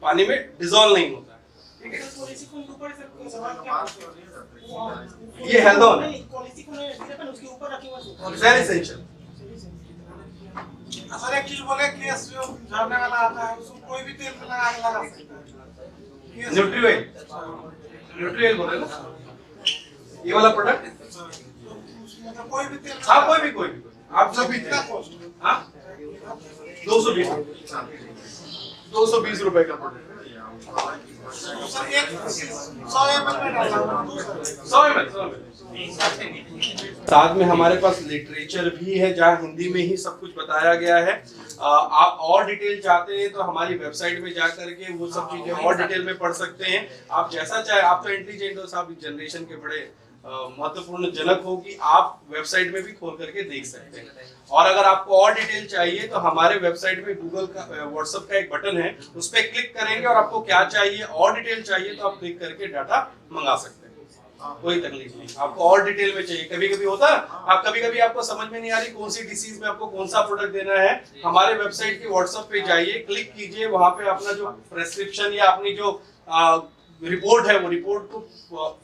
Speaker 2: पानी में डिसॉल्व नहीं होता है। ठीक है, ये हेल्दोन है,
Speaker 5: उसके ऊपर रखी हुई
Speaker 2: वेरी एसेंशियल।
Speaker 5: सर एक चीज बोले कि जो झड़ने वाला आता है उसको कोई भी तेल में लगा सकता है।
Speaker 2: न्यूट्रीऑयल बोले ना ये वाला प्रोडक्ट।
Speaker 5: मतलब कोई भी तेल
Speaker 2: हाँ, कोई भी आप
Speaker 5: जब इतना कॉस्ट
Speaker 2: हाँ 220 रुपए का प्रोडक्ट।
Speaker 5: सर एक 100 ml में डालना
Speaker 2: 100 ml। साथ में हमारे पास लिटरेचर भी है जहाँ हिंदी में ही सब कुछ बताया गया है। आप और डिटेल चाहते हैं तो हमारी वेबसाइट में जा करके वो सब चीजें और डिटेल में पढ़ सकते हैं। आप जैसा चाहे, आप तो इंटेलिजेंट हो साहब, जनरेशन के बड़े महत्वपूर्ण जनक हो कि आप वेबसाइट में भी खोल करके देख सकते हैं। और अगर आपको और डिटेल चाहिए तो हमारे वेबसाइट में गूगल का व्हाट्सएप का एक बटन है, उस पर क्लिक करेंगे और आपको क्या चाहिए और डिटेल चाहिए तो आप क्लिक करके डाटा मंगा सकते हैं। कोई तकलीफ नहीं, आपको और डिटेल में चाहिए। कभी कभी होता है आप कभी कभी आपको समझ में नहीं आ रही कौन सी डिसीज में आपको कौन सा प्रोडक्ट देना है, हमारे वेबसाइट के व्हाट्सएप पे जाइए, क्लिक कीजिए, वहां पे अपना जो प्रेस्क्रिप्शन या अपनी जो रिपोर्ट है वो रिपोर्ट को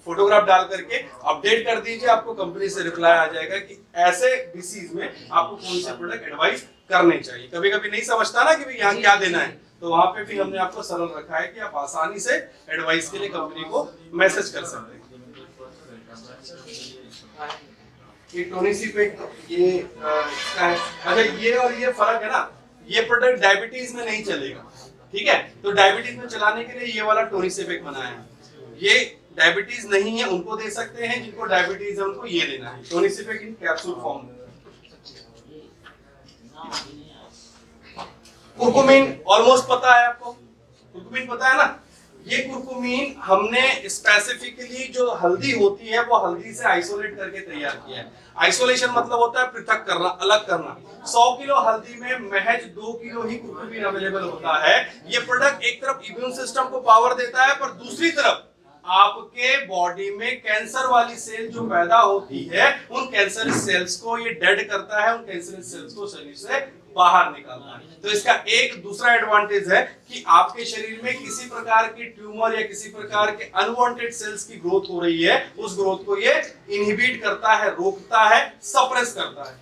Speaker 2: फोटोग्राफ डाल करके अपडेट कर दीजिए। आपको कंपनी से रिप्लाई आ जाएगा कि ऐसे डिसीज में आपको कौन से प्रोडक्ट एडवाइस करने चाहिए। कभी कभी नहीं समझता ना कि भाई यहाँ क्या देना है, तो वहां पे भी हमने आपको सरल रखा है कि आप आसानी से एडवाइस के लिए कंपनी को मैसेज कर सकते हैं। ये टोनिसी पे ये इसका है। अच्छा, ये और ये फर्क है ना, ये प्रोडक्ट डायबिटीज में नहीं चलेगा, ठीक है। तो डायबिटीज में चलाने के लिए ये वाला टोनिसेफेक बनाया है। ये डायबिटीज नहीं है उनको दे सकते हैं, जिनको डायबिटीज है उनको ये देना है, टोनिसेफेक इन कैप्सूल फॉर्म। कुरकुमिन ऑलमोस्ट पता है आपको, कुरकुमिन पता है ना। ये कुरकुमिन हमने स्पेसिफिकली जो हल्दी होती है वो हल्दी से आइसोलेट करके तैयार किया है। आइसोलेशन मतलब होता है पृथक करना, अलग करना। 100 किलो हल्दी में महज 2 किलो ही कुरकुमिन अवेलेबल होता है। ये प्रोडक्ट एक तरफ इम्यून सिस्टम को पावर देता है, पर दूसरी तरफ आपके बॉडी में कैंसर वाली सेल जो पैदा होती है उन कैंसर सेल्स को ये डेड करता है, उन कैंसर सेल्स को शरीर से बाहर निकालता है। तो इसका एक दूसरा एडवांटेज है कि आपके शरीर में किसी प्रकार की ट्यूमर या किसी प्रकार के अनवांटेड सेल्स की ग्रोथ हो रही है, उस ग्रोथ को ये इनहिबिट करता है, रोकता है, सप्रेस करता है।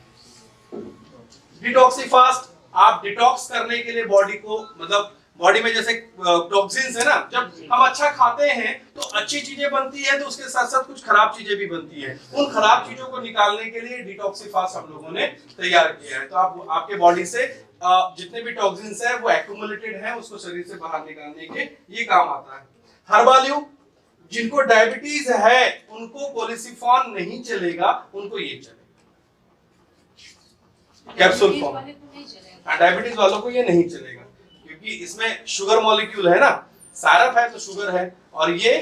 Speaker 2: डिटॉक्सीफास्ट, आप डिटॉक्स करने के लिए बॉडी को, मतलब बॉडी में जैसे टॉक्सिन्स है ना, जब हम अच्छा खाते हैं तो अच्छी चीजें बनती है, तो उसके साथ साथ कुछ खराब चीजें भी बनती है। उन खराब चीजों को निकालने के लिए डिटॉक्सीफास्ट हम लोगों ने तैयार किया है। तो आप आपके बॉडी से जितने भी टॉक्सिन्स है वो एक्यूमुलेटेड है, उसको शरीर से बाहर निकालने के ये काम आता है। हर्बाल्यू, जिनको डायबिटीज है उनको कोलिसिफॉन नहीं चलेगा, उनको ये चलेगा कैप्सूल फॉर्म। डायबिटीज वालों को ये नहीं चलेगा क्योंकि इसमें शुगर मॉलिक्यूल है ना, सारफ है तो शुगर है, और ये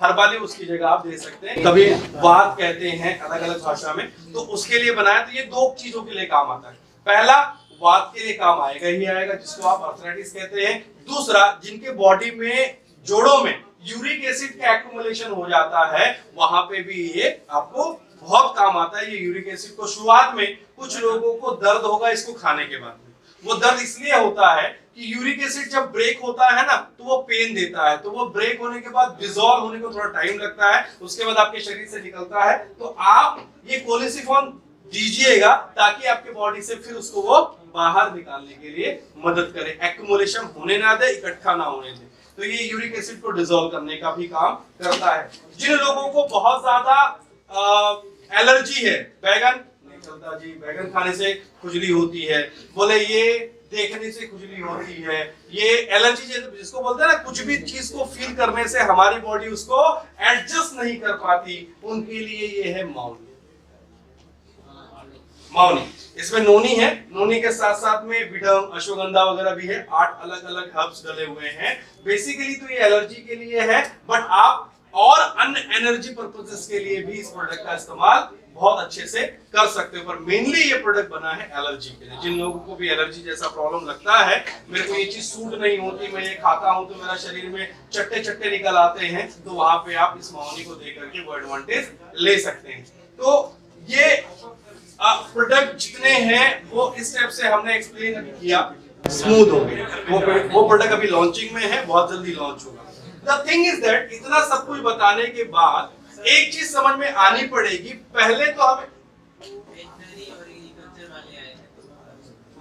Speaker 2: हर्बाल्यू उसकी जगह आप दे सकते हैं। कभी वात कहते हैं अलग अलग भाषा में, तो उसके लिए बनाया। तो ये 2 चीजों के लिए काम आता है। पहला, वात के लिए काम आएगा ही आएगा, जिसको आप आर्थराइटिस कहते हैं। दूसरा, जिनके बॉडी में जोड़ों में यूरिक एसिड का एक्युमुलेशन हो जाता है, वहां पे भी ये आपको बहुत काम आता है। ये यूरिक एसिड को शुरुआत में कुछ लोगों को दर्द होगा इसको खाने के बाद में। वो दर्द इसलिए होता है कि यूरिक एसिड जब ब्रेक होता है ना तो वो पेन देता है, तो वो ब्रेक होने के बाद डिसॉल्व होने को थोड़ा टाइम लगता है, उसके बाद आपके शरीर से निकलता है। तो आप ये कोलिसिफॉन दीजिएगा ताकि आपके बॉडी से फिर उसको वो बाहर निकालने के लिए मदद करे, एक्युमुलेशन होने ना दे, इकट्ठा ना होने दे। तो ये यूरिक एसिड को डिसॉल्व करने का भी काम करता है। जिन लोगों को बहुत ज्यादा एलर्जी है, बैगन नहीं चलता जी, बैगन खाने से खुजली होती है, बोले ये देखने से खुजली होती है, ये एलर्जी जिसको बोलते हैं ना, कुछ भी चीज को फील करने से हमारी बॉडी उसको एडजस्ट नहीं कर पाती, उनके लिए ये है मौन। मौनी, इसमें नोनी है, नोनी के साथ साथ में विडम, अश्वगंधा वगैरह भी है। 8 अलग अलग हर्ब्स डले हुए हैं। बेसिकली तो ये एलर्जी के लिए है, बट आप और अन्य एनर्जी पर्पसेस के लिए भी इस प्रोडक्ट का इस्तेमाल बहुत अच्छे से कर सकते हो। पर मेनली ये प्रोडक्ट बना है एलर्जी के लिए। जिन लोगों को भी एलर्जी जैसा प्रॉब्लम लगता है, मेरे को ये चीज सूट नहीं होती, मैं ये खाता हूं तो मेरा शरीर में चट्टे चट्टे निकल आते हैं, तो वहां पे आप इस मौनी को दे करके वो एडवांटेज ले सकते हैं। तो ये प्रोडक्ट जितने हैं वो इस टाइप से हमने एक्सप्लेन किया, स्मूथ हो गए। वो प्रोडक्ट अभी लॉन्चिंग में है, बहुत जल्दी लॉन्च होगा। द थिंग इज दैट इतना सब कुछ बताने के बाद एक चीज समझ में आनी पड़ेगी। पहले तो हमें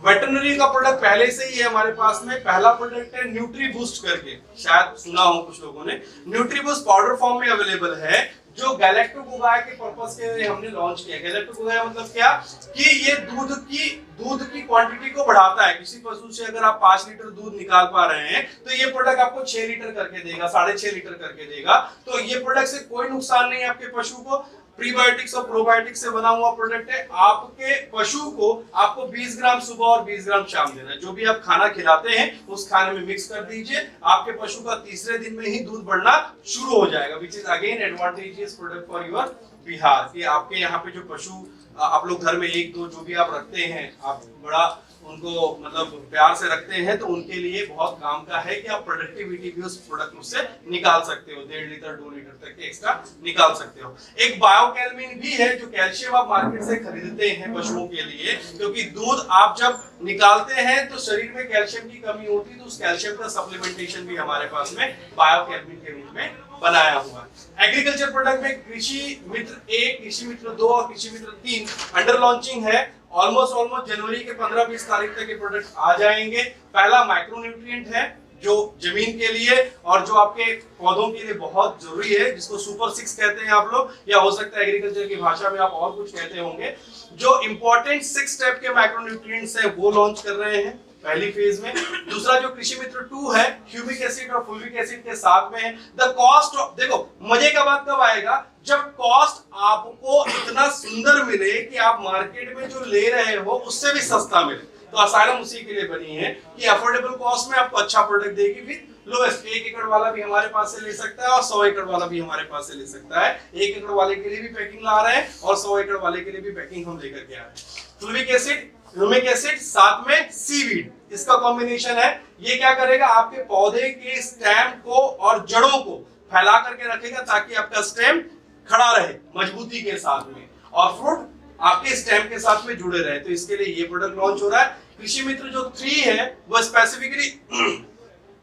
Speaker 2: वेटरनरी का प्रोडक्ट पहले से ही है हमारे पास में। पहला प्रोडक्ट है न्यूट्री बूस्ट करके, शायद सुना हो कुछ लोगों ने। न्यूट्री बूस्ट पाउडर फॉर्म में अवेलेबल है, जो गैलेक्टोकोगाया के पर्पस के लिए हमने लॉन्च किया। गैलेक्टोकोगाया मतलब क्या कि ये दूध की क्वांटिटी को बढ़ाता है। किसी पशु से अगर आप 5 लीटर दूध निकाल पा रहे हैं तो ये प्रोडक्ट आपको 6 लीटर करके देगा, 6.5 लीटर करके देगा। तो ये प्रोडक्ट से कोई नुकसान नहीं है आपके पशु को। प्रीबायोटिक्स और प्रोबायोटिक्स से बना हुआ प्रोडक्ट है। आपके पशु को आपको 20 ग्राम सुबह और 20 ग्राम शाम देना है। जो भी आप खाना खिलाते हैं उस खाने में मिक्स कर दीजिए। आपके पशु का तीसरे दिन में ही दूध बढ़ना शुरू हो जाएगा, which is again advantageous product for your Bihar. कि आपके यहाँ पे जो पशु आप लोग घर में 1-2 जो भी आप रखते हैं, आप बड़ा उनको मतलब प्यार से रखते हैं, तो उनके लिए बहुत काम का है कि आप प्रोडक्टिविटी भी उस प्रोडक्ट से निकाल सकते हो। 1.5 लीटर 2 लीटर तक के एक्स्ट्रा निकाल सकते हो। एक बायोकैलमिन भी है, जो कैल्शियम आप मार्केट से खरीदते हैं पशुओं के लिए, क्योंकि दूध आप जब निकालते हैं तो शरीर में कैल्शियम की कमी होती है, तो उस कैल्शियम का सप्लीमेंटेशन भी हमारे पास में बायोकैलमिन के रूप में बनाया हुआ है। एग्रीकल्चर प्रोडक्ट में कृषि मित्र 1, कृषि मित्र 2 और कृषि मित्र 3 अंडर लॉन्चिंग है। ऑलमोस्ट जनवरी के 15-20 तारीख तक ये प्रोडक्ट आ जाएंगे। पहला माइक्रो न्यूट्रिएंट है, जो जमीन के लिए और जो आपके पौधों के लिए बहुत जरूरी है, जिसको सुपर 6 कहते हैं आप लोग, या हो सकता है एग्रीकल्चर की भाषा में आप और कुछ कहते होंगे। जो इंपॉर्टेंट 6 स्टेप के माइक्रो न्यूट्रिएंट्स हैं वो लॉन्च कर रहे हैं पहली फेज में। दूसरा जो कृषि मित्र 2 है, ह्यूमिक एसिड और फुल्विक एसिड के साथ में है। द कॉस्ट ऑफ, देखो मजे का बात कब आएगा, जब कॉस्ट आपको इतना सुंदर मिले कि आप मार्केट में जो ले रहे हो उससे भी सस्ता मिले। तो असाइलम उसी के लिए बनी है कि अफोर्डेबल कॉस्ट में आपको अच्छा प्रोडक्ट देगी विद लोएस्ट। 1 एकड़ वाला भी हमारे पास से ले सकता है और 100 एकड़ वाला भी हमारे पास से ले सकता है। 1 एकड़ वाले के लिए भी पैकिंग ला रहे हैं और 100 एकड़ वाले के लिए भी पैकिंग हम लेकर के आ रहे हैं। फुल्विक एसिड, ह्यूमिक एसिड, साथ में सीवीड, इसका कॉम्बिनेशन है। ये क्या करेगा, आपके पौधे के स्टेम को और जड़ों को फैला करके रखेगा, ताकि आपका स्टेम खड़ा रहे मजबूती के साथ में, और फ्रूट आपके स्टेम के साथ में जुड़े रहे। तो इसके लिए ये प्रोडक्ट लॉन्च हो रहा है। कृषि मित्र जो 3 है वो स्पेसिफिकली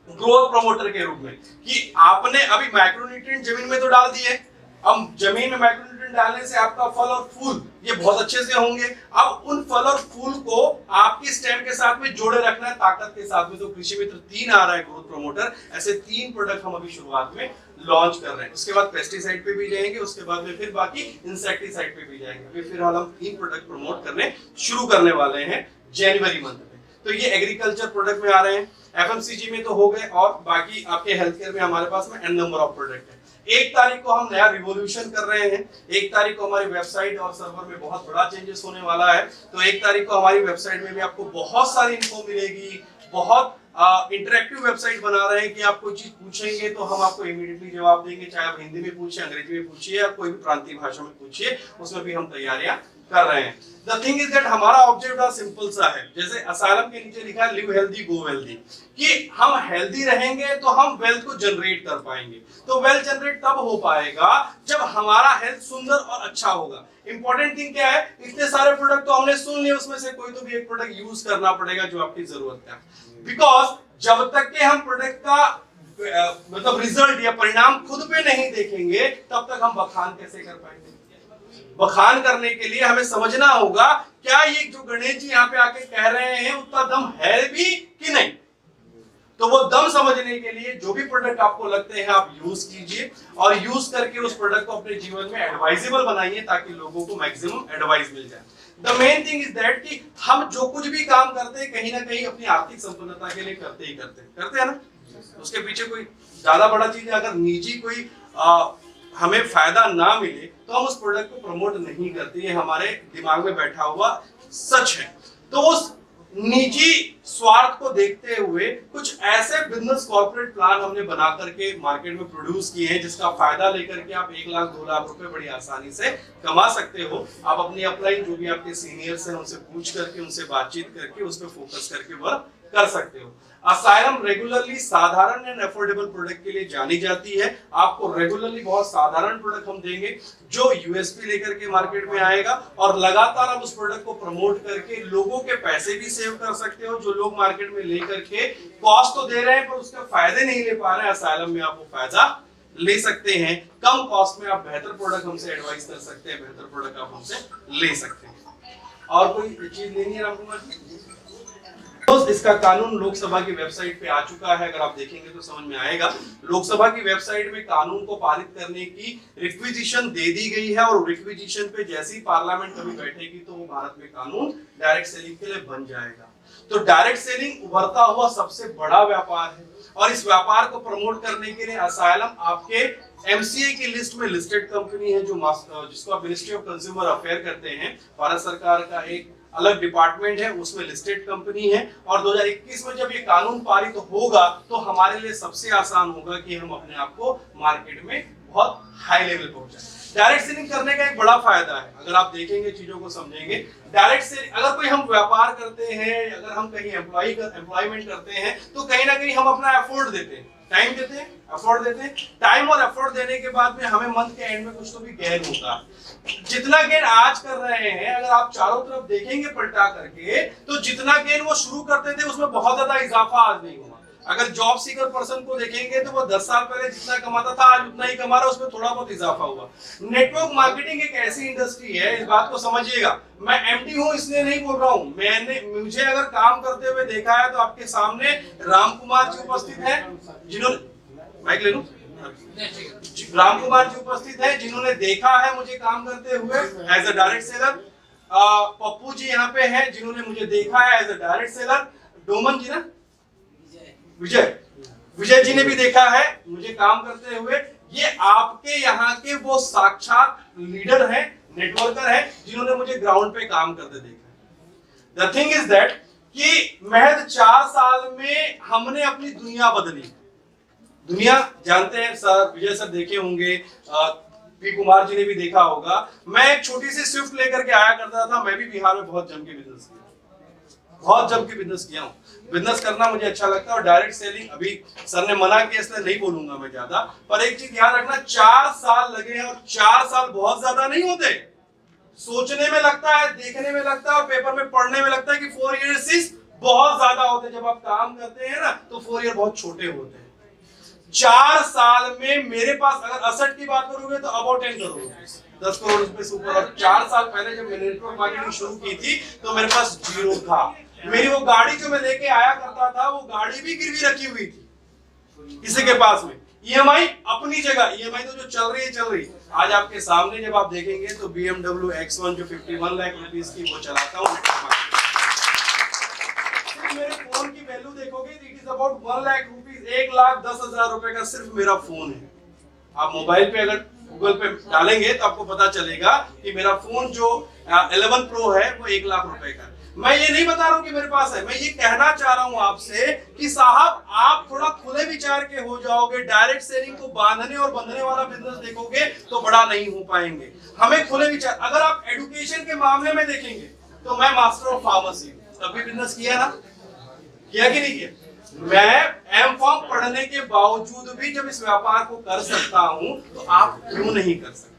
Speaker 2: ग्रोथ प्रमोटर के रूप में, कि आपने अभी माइक्रोन्यूट्रिएंट जमीन में तो डाल दिए, अब जमीन में माइक्रोन्यूट्रिएंट डालने से आपका फल और फूल ये बहुत अच्छे से होंगे। अब उन फल और फूल को आपकी स्टेम के साथ में जोड़े रखना है ताकत के साथ में। तो कृषि मित्र 3 आ रहा है ग्रोथ प्रमोटर। ऐसे 3 प्रोडक्ट हम अभी शुरुआत में लॉन्च कर रहे हैं। उसके बाद पेस्टिसाइड पे भी जाएंगे, उसके बाद में फिर बाकी इंसेक्टिसाइड पे भी जाएंगे। अभी फिलहाल हम 3 प्रोडक्ट प्रमोट करने शुरू करने वाले हैं जनवरी मंथ में। तो ये एग्रीकल्चर प्रोडक्ट में आ रहे हैं, एफएमसीजी में तो हो गए, और बाकी आपके हेल्थ केयर में हमारे पास में एन नंबर ऑफ प्रोडक्ट है। 1 तारीख को हम नया रिवॉल्यूशन कर रहे हैं। 1 तारीख को हमारी वेबसाइट और सर्वर में बहुत बड़ा चेंजेस होने वाला है। तो 1 तारीख को हमारी वेबसाइट में भी आपको बहुत सारी इन्फो मिलेगी। बहुत इंटरेक्टिव वेबसाइट बना रहे हैं कि आप कोई चीज पूछेंगे तो हम आपको इमीडिएटली जवाब देंगे, चाहे आप हिंदी में पूछिए, अंग्रेजी में पूछिए, या कोई भी प्रांतीय भाषा में पूछिए, उसमें भी हम तैयारियां कर रहे हैं। द थिंग इज दैट हमारा ऑब्जेक्ट बड़ा सिंपल सा है, जैसे असाइलम के नीचे लिखा है लिव हेल्दी गो वेल्दी, कि हम हेल्दी रहेंगे तो हम वेल्थ को जनरेट कर पाएंगे। तो वेल्थ जनरेट तब हो पाएगा जब हमारा हेल्थ सुंदर और अच्छा होगा। इंपॉर्टेंट थिंग क्या है, इतने सारे प्रोडक्ट तो हमने सुन लिए, उसमें से कोई तो भी एक प्रोडक्ट यूज करना पड़ेगा जो आपकी जरूरत है। बिकॉज जब तक के हम प्रोडक्ट का मतलब रिजल्ट या परिणाम खुद पे नहीं देखेंगे, तब तक हम बखान कैसे कर पाएंगे। बखान करने के लिए हमें समझना होगा, क्या ये जो गणेश जी यहाँ पे आके कह रहे हैं उतना दम है भी कि नहीं। तो वो दम समझने के लिए जो भी प्रोडक्ट आपको लगते हैं आप यूज कीजिए, और यूज करके उस प्रोडक्ट को अपने जीवन में एडवाइजेबल बनाइए, ताकि लोगों को मैक्सिमम एडवाइस मिल जाए। The main thing is that कि हम जो कुछ भी काम करते हैं कहीं ना कहीं अपनी आर्थिक संपन्नता के लिए करते हैं ना। उसके पीछे कोई ज्यादा बड़ा चीज है, अगर निजी कोई हमें फायदा ना मिले तो हम उस प्रोडक्ट को प्रमोट नहीं करते। ये हमारे दिमाग में बैठा हुआ सच है। तो उस निजी स्वार्थ को देखते हुए कुछ ऐसे बिजनेस कॉर्पोरेट प्लान हमने बना करके मार्केट में प्रोड्यूस किए हैं जिसका फायदा लेकर के आप 1 लाख 2 लाख रुपए बड़ी आसानी से कमा सकते हो। आप अपनी अपलाइन जो भी आपके सीनियर्स हैं उनसे पूछ करके, उनसे बातचीत करके, उस पर फोकस करके वर्क कर सकते हो। असाइलम रेगुलरली साधारण एंड अफोर्डेबल प्रोडक्ट के लिए जानी जाती है। आपको रेगुलरली बहुत साधारण प्रोडक्ट हम देंगे जो यूएसपी लेकर के मार्केट में आएगा, और लगातार आप उस प्रोडक्ट को प्रमोट करके लोगों के पैसे भी सेव कर सकते हो। जो लोग मार्केट में लेकर के कॉस्ट तो दे रहे हैं पर उसके फायदे नहीं ले पा रहे हैं, असाइलम में आप वो फायदा ले सकते हैं। कम कॉस्ट में आप बेहतर प्रोडक्ट हमसे एडवाइस कर सकते हैं, बेहतर प्रोडक्ट आप हमसे ले सकते हैं। और कोई चीज लेनी है रामकुमार जी? तो इसका कानून लोकसभा की वेबसाइट पे आ चुका है, अगर आप देखेंगे तो समझ में आएगा। लोकसभा की वेबसाइट में कानून को पारित करने की रिक्विजिशन दे दी गई है, और रिक्विजिशन पे जैसी पार्लियामेंट कभी बैठेगी तो वो भारत में कानून डायरेक्ट सेलिंग के लिए बन जाएगा। तो डायरेक्ट सेलिंग उभरता हुआ सबसे बड़ा व्यापार है, और इस व्यापार को प्रमोट करने के लिए असाइलम आपके एमसीए की लिस्ट में लिस्टेड कंपनी है, जो जिसको आप मिनिस्ट्री ऑफ कंज्यूमर अफेयर करते हैं, भारत सरकार का एक अलग डिपार्टमेंट है, उसमें लिस्टेड कंपनी है। और 2021 में जब ये कानून पारित होगा तो हमारे लिए सबसे आसान होगा कि हम अपने आप को मार्केट में बहुत हाई लेवल पहुंचाएं। डायरेक्ट सेलिंग करने का एक बड़ा फायदा है, अगर आप देखेंगे चीजों को समझेंगे। डायरेक्ट सेलिंग, अगर कोई हम व्यापार करते हैं, अगर हम कहीं एम्प्लॉयमेंट करते हैं, तो कहीं ना कहीं हम अपना एफर्ट देते हैं, टाइम देते हैं, एफर्ट देते हैं। टाइम और एफर्ट देने के बाद में हमें मंथ के एंड में कुछ तो भी गेन होता है। जितना गेन आज कर रहे हैं, अगर आप चारों तरफ देखेंगे पलटा करके, तो जितना गेन वो शुरू करते थे उसमें बहुत ज्यादा इजाफा आज नहीं हुआ। अगर जॉब सीकर पर्सन को देखेंगे तो वो 10 साल पहले जितना कमाता था आज उतना ही कमा रहा है, उसमें थोड़ा बहुत इजाफा हुआ। नेटवर्क मार्केटिंग एक ऐसी इंडस्ट्री है, इस बात को समझिएगा। मैं एमडी हूं इसलिए नहीं बोल रहा हूं, मुझे अगर काम करते हुए देखा है तो आपके सामने रामकुमार जी उपस्थित हैं, जिन्होंने माइक ले लूं, रामकुमार जी उपस्थित हैं जिन्होंने देखा है मुझे काम करते हुए as a direct seller. Pappu ji यहाँ पे हैं जिन्होंने मुझे देखा है as a direct seller. Doman ji ना, विजय जी ने भी देखा है मुझे काम करते हुए। ये आपके यहाँ के वो साक्षात लीडर हैं, नेटवर्कर हैं, जिन्होंने मुझे ग्राउंड पे काम करते देखा है। द थिंग इज दैट कि महज 4 साल में हमने अपनी दुनिया बदली। दुनिया जानते हैं सर, विजय सर देखे होंगे, पी कुमार जी ने भी देखा होगा। मैं एक छोटी सी स्विफ्ट लेकर के आया करता था। मैं भी बिहार में बहुत जम के बिजनेस किया, बहुत जम के बिजनेस किया हूँ। बिजनेस करना मुझे अच्छा लगता है, और डायरेक्ट सेलिंग अभी सर ने मना किया इसलिए नहीं बोलूंगा मैं ज्यादा। पर एक चीज ध्यान रखना, 4 साल लगे हैं, और 4 साल बहुत ज्यादा नहीं होते। सोचने में लगता है, देखने में लगता है, और पेपर में पढ़ने में लगता है कि 4 इयर्स बहुत ज्यादा होते हैं। जब आप काम करते हैं ना तो 4 ईयर बहुत छोटे होते हैं। 4 साल में मेरे पास, अगर असट की बात करोगे तो अबाउट 10 करोड़, 10 करोड़ रुपए से ऊपर। और 4 साल पहले जब मैंने नेटवर्क मार्केटिंग शुरू की थी तो मेरे पास 0 था। मेरी वो गाड़ी जो मैं लेके आया करता था, वो गाड़ी भी गिरवी रखी हुई थी किसी के पास में। ईएमआई अपनी जगह, ईएमआई तो जो चल रही है। आज आपके सामने जब आप देखेंगे तो BMW X1 जो 51 लाख रुपीस की, वो चलाता हूँ। मेरे फोन की वैल्यू देखोगे तो it is about 1 lakh rupees, 1,10,000 रुपए का सिर्फ मेरा फोन है। आप मोबाइल पे अगर गूगल पे डालेंगे तो आपको पता चलेगा कि मेरा फोन जो 11 Pro है वो 1 लाख रुपए का। मैं ये नहीं बता रहा हूँ कि मेरे पास है, मैं ये कहना चाह रहा हूँ आपसे कि साहब आप थोड़ा खुले विचार के हो जाओगे। डायरेक्ट सेलिंग को बांधने और बंधने वाला बिजनेस देखोगे तो बड़ा नहीं हो पाएंगे। हमें खुले विचार, अगर आप एजुकेशन के मामले में देखेंगे तो मैं मास्टर ऑफ फार्मेसी, तभी बिजनेस किया ना, किया कि नहीं किया? मैं एमकॉम पढ़ने के बावजूद भी जब इस व्यापार को कर सकता हूं तो आप क्यों नहीं कर सकते?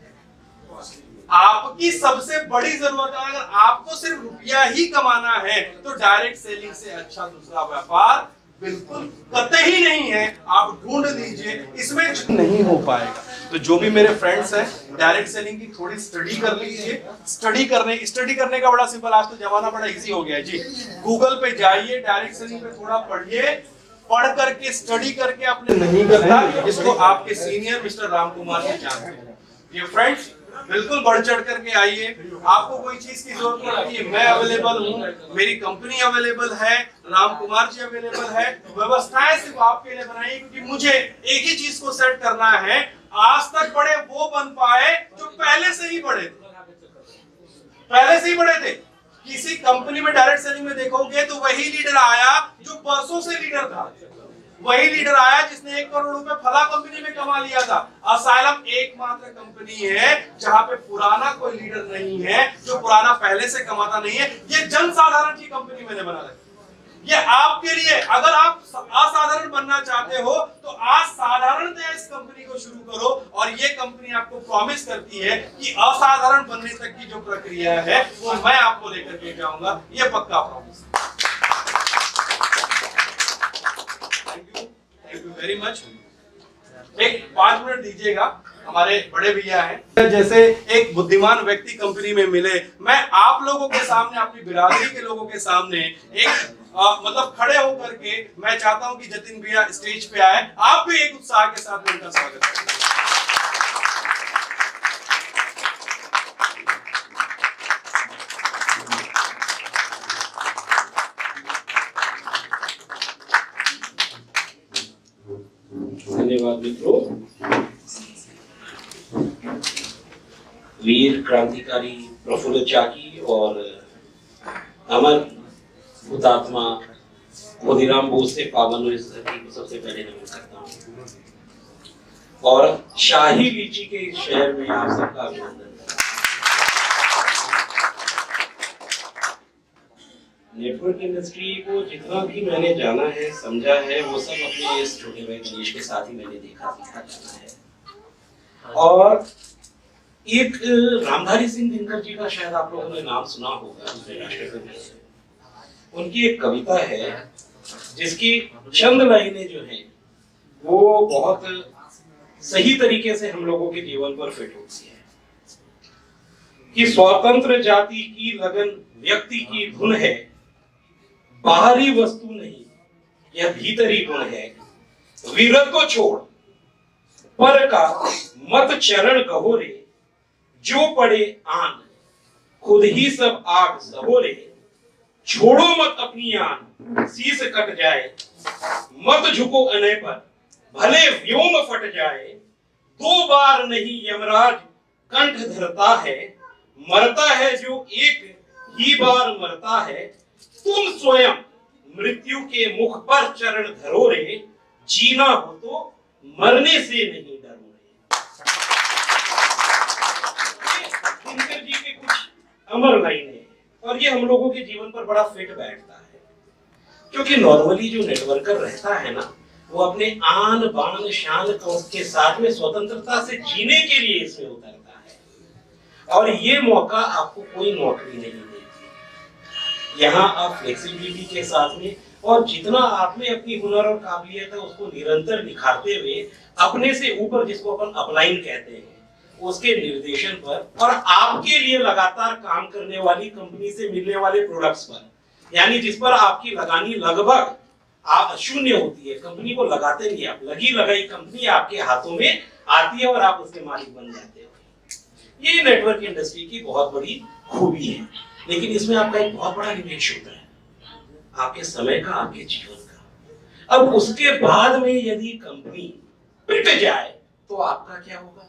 Speaker 2: आपकी सबसे बड़ी जरूरत है, अगर आपको सिर्फ रुपया ही कमाना है तो डायरेक्ट सेलिंग से अच्छा दूसरा व्यापार बिल्कुल कतई नहीं है। आप ढूंढ लीजिए, इसमें नहीं हो पाएगा। तो जो भी मेरे फ्रेंड्स हैं, डायरेक्ट सेलिंग की थोड़ी स्टडी कर लीजिए। स्टडी करने का बड़ा सिंपल, आज तो जमाना बड़ा इजी हो गया है जी। गूगल पे जाइए, डायरेक्ट सेलिंग पे थोड़ा पढ़िए, पढ़ करके स्टडी करके आपने नहीं करना, इसको आपके सीनियर मिस्टर रामकुमार जी जानते हैं। ये फ्रेंड्स बिल्कुल बढ़ चढ़ करके आइए। आपको कोई चीज की जरूरत पड़ती है, मैं अवेलेबल हूँ, मेरी कंपनी अवेलेबल है, रामकुमार जी अवेलेबल है। व्यवस्थाएं सिर्फ आपके लिए बनाई, क्योंकि मुझे एक ही चीज को सेट करना है, आज तक बड़े वो बन पाए जो पहले से ही बड़े थे। किसी कंपनी में डायरेक्ट सेलिंग में देखोगे तो वही लीडर आया जो परसों से लीडर था, वही लीडर आया जिसने 1 करोड़ रुपए फला कंपनी में कमा लिया था। असाइलम एकमात्र कंपनी है जहां पे पुराना कोई लीडर नहीं है, जो पुराना पहले से कमाता नहीं है। ये जनसाधारण की कंपनी मैंने बना रखी। ये आपके लिए, अगर आप असाधारण बनना चाहते हो तो आज साधारणतया इस कंपनी को शुरू करो, और ये कंपनी आपको प्रॉमिस करती है कि असाधारण बनने तक की जो प्रक्रिया है वो मैं आपको लेकर के जाऊंगा, ये पक्का promise. Thank you very much. एक 5 मिनट दीजिएगा, हमारे बड़े भैया हैं, जैसे एक बुद्धिमान व्यक्ति कंपनी में मिले, मैं आप लोगों के सामने, अपनी बिरादरी के लोगों के सामने एक मतलब खड़े होकर के मैं चाहता हूं कि जतिन भैया स्टेज पे आए, आप भी एक उत्साह के साथ उनका स्वागत करें।
Speaker 6: धन्यवाद मित्रों। वीर क्रांतिकारी प्रफुल्ल चाकी और अमर हुतात्मा खुदीराम बोस से पावन इस धरती को सबसे पहले नमन करता हूँ, और शाही लीची के इस शहर में आप सबका अभिनंदन। नेटवर्क इंडस्ट्री को जितना भी मैंने जाना है, समझा है, वो सब अपने इस छोटे भाई गणेश के साथ ही मैंने देखा जाना है। और एक रामधारी सिंह दिनकर जी का शायद आप लोगों ने नाम सुना होगा, दूसरे राष्ट्रकवि हैं। उनकी एक कविता है जिसकी चंद लाइनें जो हैं वो बहुत सही तरीके से हम लोगों के जीवन पर फिट होती है कि स्वतंत्र जाति की लगन व्यक्ति की धुन है, बाहरी वस्तु नहीं यह भीतरी गुण है। वीरत को छोड़ पर का मत चरण कहो रे, जो पड़े आन खुद ही सब आग सहो रे। छोड़ो मत अपनी आन शीश कट जाए, मत झुको अनय पर भले व्योम फट जाए। 2 बार नहीं यमराज कंठ धरता है, मरता है जो एक ही बार मरता है। तुम स्वयं मृत्यु के मुख पर चरण धरो रे, जीना हो तो मरने से नहीं डरो रे। दिनकर जी के कुछ अमर लाइनें हैं और ये हम लोगों के जीवन पर बड़ा फिट बैठता है, क्योंकि नॉर्मली जो नेटवर्कर रहता है ना, वो अपने आन बान शान के साथ में स्वतंत्रता से जीने के लिए इसमें उतरता है, और ये मौका आपको कोई नौकरी नहीं देती। यहाँ आप फ्लेक्सिबिलिटी के साथ में और जितना आप में अपनी हुनर और काबिलियत है उसको निरंतर निखारते हुए अपने से ऊपर, जिसको अपन अपलाइन कहते हैं, उसके निर्देशन पर और आपके लिए लगातार काम करने वाली कंपनी से मिलने वाले प्रोडक्ट्स पर, यानी जिस पर आपकी लगानी लगभग शून्य होती है, कंपनी को लगाते नहीं आप, लगी लगाई कंपनी आपके हाथों में आती है और आप उसके मालिक बन जाते हो। ये नेटवर्क इंडस्ट्री की बहुत बड़ी खूबी है, लेकिन इसमें आपका एक बहुत बड़ा निवेश होता है, आपके समय का, आपके जीवन का। अब उसके बाद में यदि कंपनी पिट जाए तो आपका क्या होगा?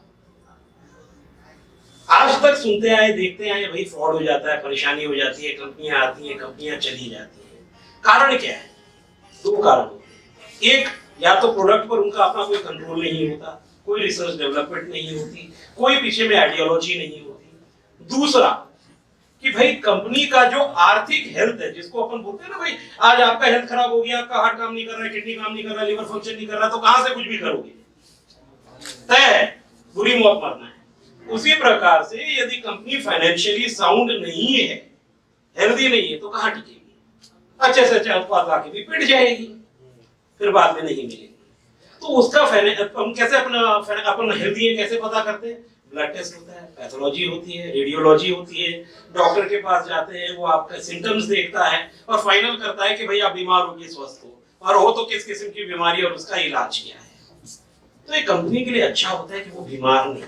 Speaker 6: आज तक सुनते आए, देखते आए, भाई फ्रॉड हो जाता है, परेशानी हो जाती है, कंपनियां आती हैं, कंपनियां चली जाती हैं। कारण क्या है? 2 कारण। एक, या तो प्रोडक्ट पर उनका अपना कोई कंट्रोल नहीं होता, कोई रिसर्च डेवलपमेंट नहीं होती, कोई पीछे में आइडियोलॉजी नहीं होती। दूसरा कि भाई कंपनी का जो आर्थिक हेल्थ है, जिसको अपन बोलते हैं ना, भाई आज आपका हेल्थ खराब हो गया, आपका हार्ट काम नहीं कर रहा है, किडनी काम नहीं कर रहा है, लिवर फंक्शन नहीं कर रहा, तो कहां से कुछ भी करोगे? तय है, बुरी मौत मरना है। उसी प्रकार से यदि कंपनी फाइनेंशियली साउंड नहीं है, हेल्दी नहीं है, तो कहां टिकेगी? अच्छे से अच्छा उत्पाद लाके भी पिट जाएगी, फिर बाद में नहीं मिलेगी। तो उसका हम कैसे अपन हेल्दी है कैसे पता करते हैं? ब्लड टेस्ट होता है, पैथोलॉजी होती है, रेडियोलॉजी होती है, डॉक्टर के पास जाते हैं, वो आपका सिम्टम्स देखता है और फाइनल करता है कि भाई आप बीमार हो कि स्वस्थ हो, और हो तो किस किस्म की बीमारी और उसका इलाज क्या है। तो एक कंपनी के लिए अच्छा होता है कि वो बीमार नहीं,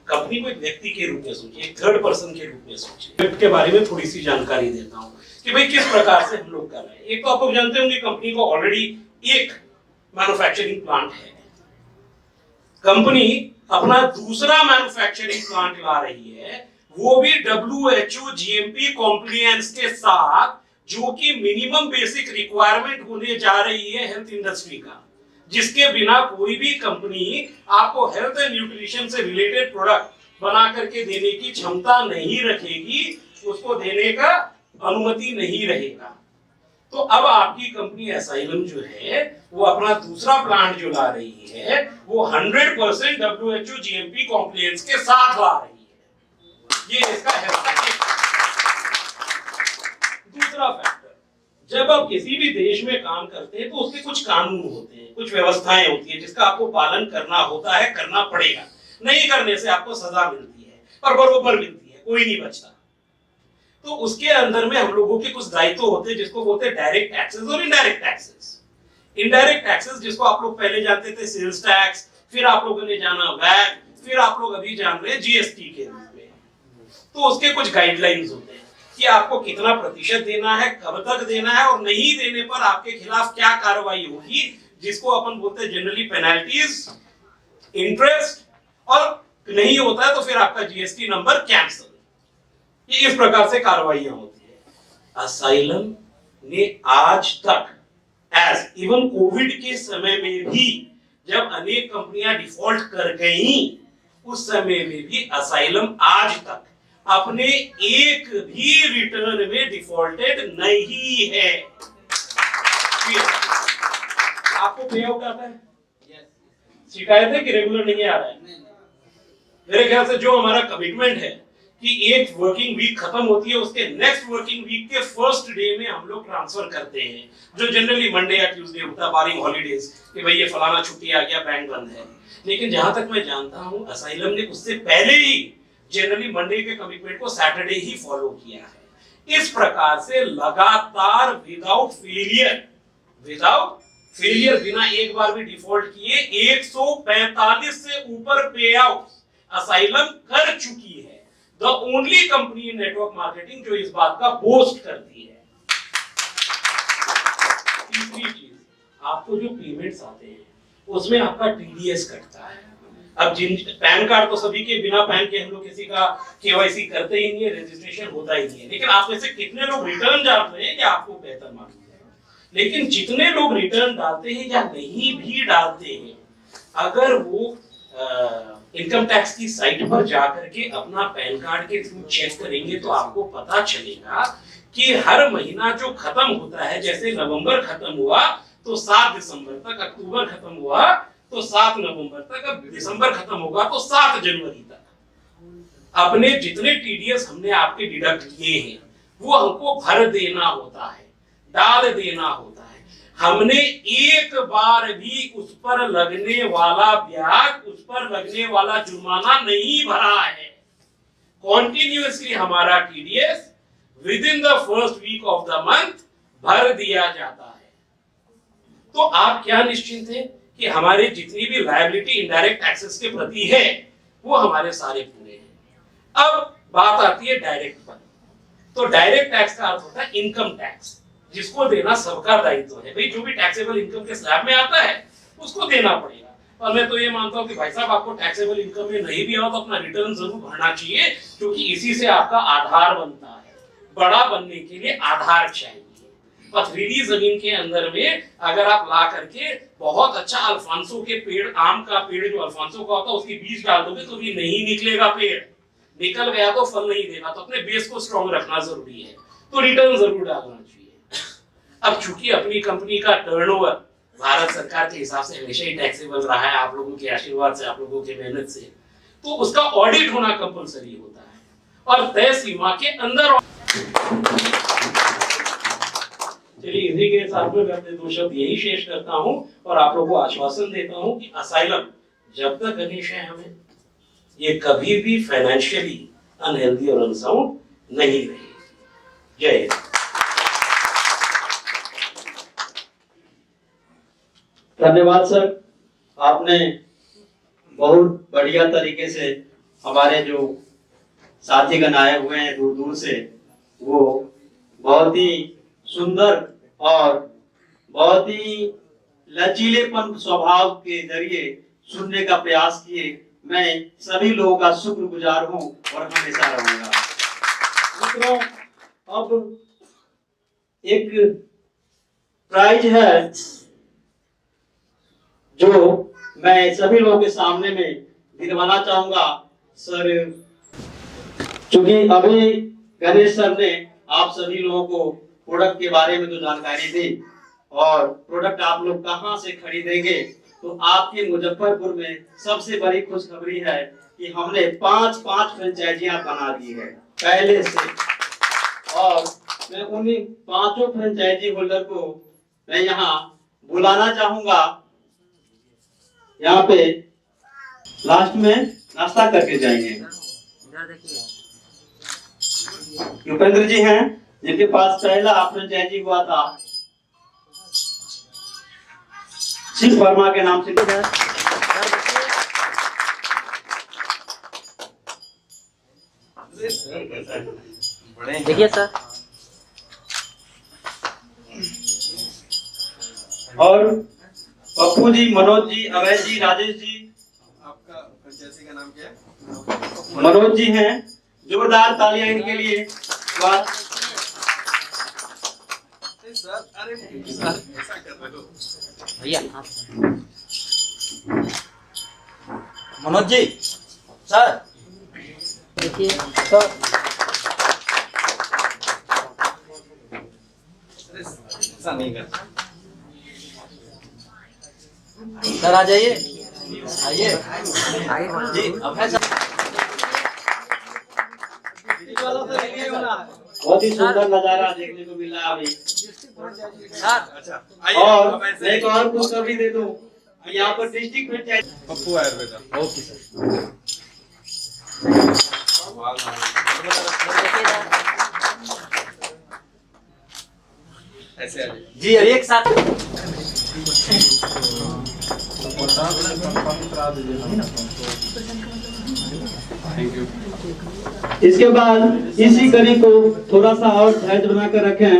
Speaker 6: कंपनी को एक व्यक्ति के रूप में सोचिए, एक थर्ड पर्सन के रूप में सोचिए। के बारे में थोड़ी सी जानकारी देता हूँ कि भाई किस प्रकार से हम लोग कर रहे हैं। एक तो आप लोग जानते होंगे कंपनी को ऑलरेडी एक मैन्युफैक्चरिंग प्लांट है, कंपनी अपना दूसरा मैन्युफैक्चरिंग प्लांट ला रही है, वो भी WHO GMP कॉम्प्लायंस के साथ, जो कि मिनिमम बेसिक रिक्वायरमेंट होने जा रही है हेल्थ इंडस्ट्री का, जिसके बिना कोई भी कंपनी आपको हेल्थ एंड न्यूट्रिशन से रिलेटेड प्रोडक्ट बना करके देने की क्षमता नहीं रखेगी, उसको देने का अनुमति नहीं रहेगा। तो अब आपकी कंपनी असाइलम जो है वो अपना दूसरा प्लांट जो ला रही है वो 100% WHO GMP कॉम्प्लायंस के साथ ला रही है। ये इसका है। दूसरा फैक्टर, जब आप किसी भी देश में काम करते हैं तो उसके कुछ कानून होते हैं, कुछ व्यवस्थाएं होती है जिसका आपको पालन करना होता है, करना पड़ेगा। नहीं करने से आपको सजा मिलती है और बरोबर मिलती है, कोई नहीं बचता। तो उसके अंदर में हम लोगों के कुछ दायित्व होते हैं जिसको बोलते हैं डायरेक्ट टैक्सेस और इनडायरेक्ट टैक्सेस। इनडायरेक्ट टैक्सेस जिसको आप लोग पहले जानते थे सेल्स टैक्स, फिर आप लोगों ने जाना वैट, फिर आप लोग अभी जान रहे हैं जीएसटी के रूप में। तो उसके कुछ गाइडलाइंस होते हैं कि आपको कितना प्रतिशत देना है, कब तक देना है, और नहीं देने पर आपके खिलाफ क्या कार्रवाई होगी, जिसको अपन बोलते हैं जनरली पेनल्टीज, इंटरेस्ट, और नहीं होता है तो फिर आपका जीएसटी नंबर कैंसल। ये इस प्रकार से कार्रवाइयां होती है। असाइलम ने आज तक एज इवन कोविड के समय में भी जब अनेक कंपनियां डिफॉल्ट कर गईं, उस समय में भी असाइलम आज तक अपने एक भी रिटर्न में डिफॉल्टेड नहीं है। आपको पे आउट आता है, शिकायत है कि रेगुलर नहीं आ रहा है? मेरे ख्याल से जो हमारा कमिटमेंट है कि एक वर्किंग वीक खत्म होती है, उसके नेक्स्ट वर्किंग वीक के फर्स्ट डे में हम लोग ट्रांसफर करते हैं, जो जनरली मंडे या ट्यूसडे होता है, बारिंग हॉलीडेज कि भाई ये फलाना छुट्टी आ गया, बैंक बंद है। लेकिन जहां तक मैं जानता हूं असाइलम ने उससे पहले ही जनरली मंडे के कमिटमेंट को सैटरडे ही फॉलो किया है। इस प्रकार से लगातार विदाउट फेलियर बिना एक बार भी डिफॉल्ट किए 145 से ऊपर पे आउट असाइलम कर चुकी है। The only company in network marketing जो इस बात का बोस्ट करती है। तीसरी चीज, आपको जो पेमेंट्स आते हैं उसमें आपका टीडीएस कटता है। अब जिन पैन कार्ड तो सभी के, बिना पैन के हम लोग किसी का केवाईसी करते ही नहीं है, रजिस्ट्रेशन होता ही नहीं है। लेकिन आप में से कितने लोग रिटर्न डालते हैं, या आपको बेहतर मालूम है। लेकिन जितने लोग रिटर्न डालते हैं या नहीं भी डालते हैं, अगर वो इनकम टैक्स की साइट पर जाकर के अपना पैन कार्ड के थ्रू चेक करेंगे तो आपको पता चलेगा कि हर महीना जो खत्म होता है, जैसे नवंबर खत्म हुआ तो 7 दिसंबर तक, अक्टूबर खत्म हुआ तो 7 नवंबर तक, अब दिसंबर खत्म होगा तो 7 जनवरी तक, अपने जितने टीडीएस हमने आपके डिडक्ट किए हैं वो हमको भर देना होता है, डाल देना होता है। हमने एक बार भी उस पर लगने वाला ब्याज, उस पर लगने वाला जुर्माना नहीं भरा है। कॉन्टिन्यूअसली हमारा TDS within the first week of the month भर दिया जाता है। तो आप क्या निश्चिंत हैं कि हमारे जितनी भी लायबिलिटी इनडायरेक्ट टैक्सेस के प्रति है वो हमारे सारे पूरे हैं। अब बात आती है डायरेक्ट पर। तो डायरेक्ट टैक्स का अर्थ होता है इनकम टैक्स, जिसको देना सबका दायित्व है। भाई जो भी टैक्सेबल इनकम के स्लैब में आता है उसको देना पड़ेगा। और मैं तो ये मानता हूँ कि भाई साहब आपको टैक्सेबल इनकम में नहीं भी आओ तो अपना रिटर्न जरूर भरना चाहिए, क्योंकि इसी से आपका आधार बनता है। बड़ा बनने के लिए आधार चाहिए। पथरीली जमीन के अंदर में अगर आप ला करके बहुत अच्छा अल्फांसो के पेड़, आम का पेड़ जो अल्फांसो का होता है, उसके बीज डाल दोगे तो भी नहीं निकलेगा पेड़, निकल गया तो फल नहीं देगा। तो अपने बेस को स्ट्रॉन्ग रखना जरूरी है, तो रिटर्न जरूर डालना चाहिए। अब चूंकि अपनी कंपनी का टर्नओवर भारत सरकार के हिसाब से हमेशा ही टैक्सेबल रहा है, आप लोगों के आशीर्वाद से, आप लोगों के मेहनत से, तो उसका ऑडिट होना कंपलसरी होता है और तय सीमा के अंदर। चलिए इसी के साथ में मैं अपने 2 शब्द यही शेष करता हूं और आप लोगों को आश्वासन देता हूं कि असाइलम जब तक गणेश है हमें, ये कभी भी फाइनेंशियली अनहेल्दी और अनसाउंड नहीं रहेगी। जय हिंद।
Speaker 1: धन्यवाद सर, आपने बहुत बढ़िया तरीके से हमारे जो साथीगण आए हुए हैं दूर दूर से, वो बहुत ही सुंदर और बहुत ही लचीलेपन स्वभाव के जरिए सुनने का प्रयास किए। मैं सभी लोगों का शुक्रगुजार हूं और हमेशा रहूंगा। मित्रों, अब एक प्राइज है जो मैं सभी लोगों के सामने में दिलवाना चाहूंगा। सर, चूंकि अभी गणेश सर ने आप सभी लोगों को प्रोडक्ट के बारे में जो जानकारी दी और प्रोडक्ट आप लोग कहां से खरीदेंगे, तो आपके मुजफ्फरपुर में सबसे बड़ी खुशखबरी है कि हमने 5 फ्रेंचाइजियां बना दी है पहले से, और मैं उन्हीं 5 फ्रेंचाइजी होल्डर को मैं यहाँ बुलाना चाहूंगा। यहाँ पे लास्ट में नाश्ता करके जाएंगे। उपेंद्र जी हैं जिनके पास पहला फ्रेंचाइजी हुआ था शिव वर्मा के नाम से।
Speaker 3: देखिए सर।
Speaker 1: और पप्पू जी, मनोज जी, अभय जी, राजेश जी।
Speaker 2: आपका फ्रेंचाइजी का नाम क्या है?
Speaker 1: मनोज जी हैं, जोरदार तालियां इनके लिए।
Speaker 2: सर, अरे सर ऐसा कर रहे हो
Speaker 3: भैया मनोज जी, सर देखिए सर।
Speaker 2: ऐसा नहीं कर
Speaker 3: सर, आ जाइए आइए जी। अब है सर।
Speaker 1: बहुत ही सुंदर नजारा देखने को मिला अभी।
Speaker 3: सर
Speaker 2: अच्छा आइए।
Speaker 1: और
Speaker 2: अब ऐसे
Speaker 1: एक और खुशखबरी दे दूं, यहाँ पर district franchisee
Speaker 2: Pappu Ayurveda.
Speaker 3: Okay sir.
Speaker 2: ऐसे आ जाइए।
Speaker 3: जी एक साथ।
Speaker 2: Thank you.
Speaker 1: इसके बाद इसी कड़ी को थोड़ा सा और धैर्य बनाकर रखें।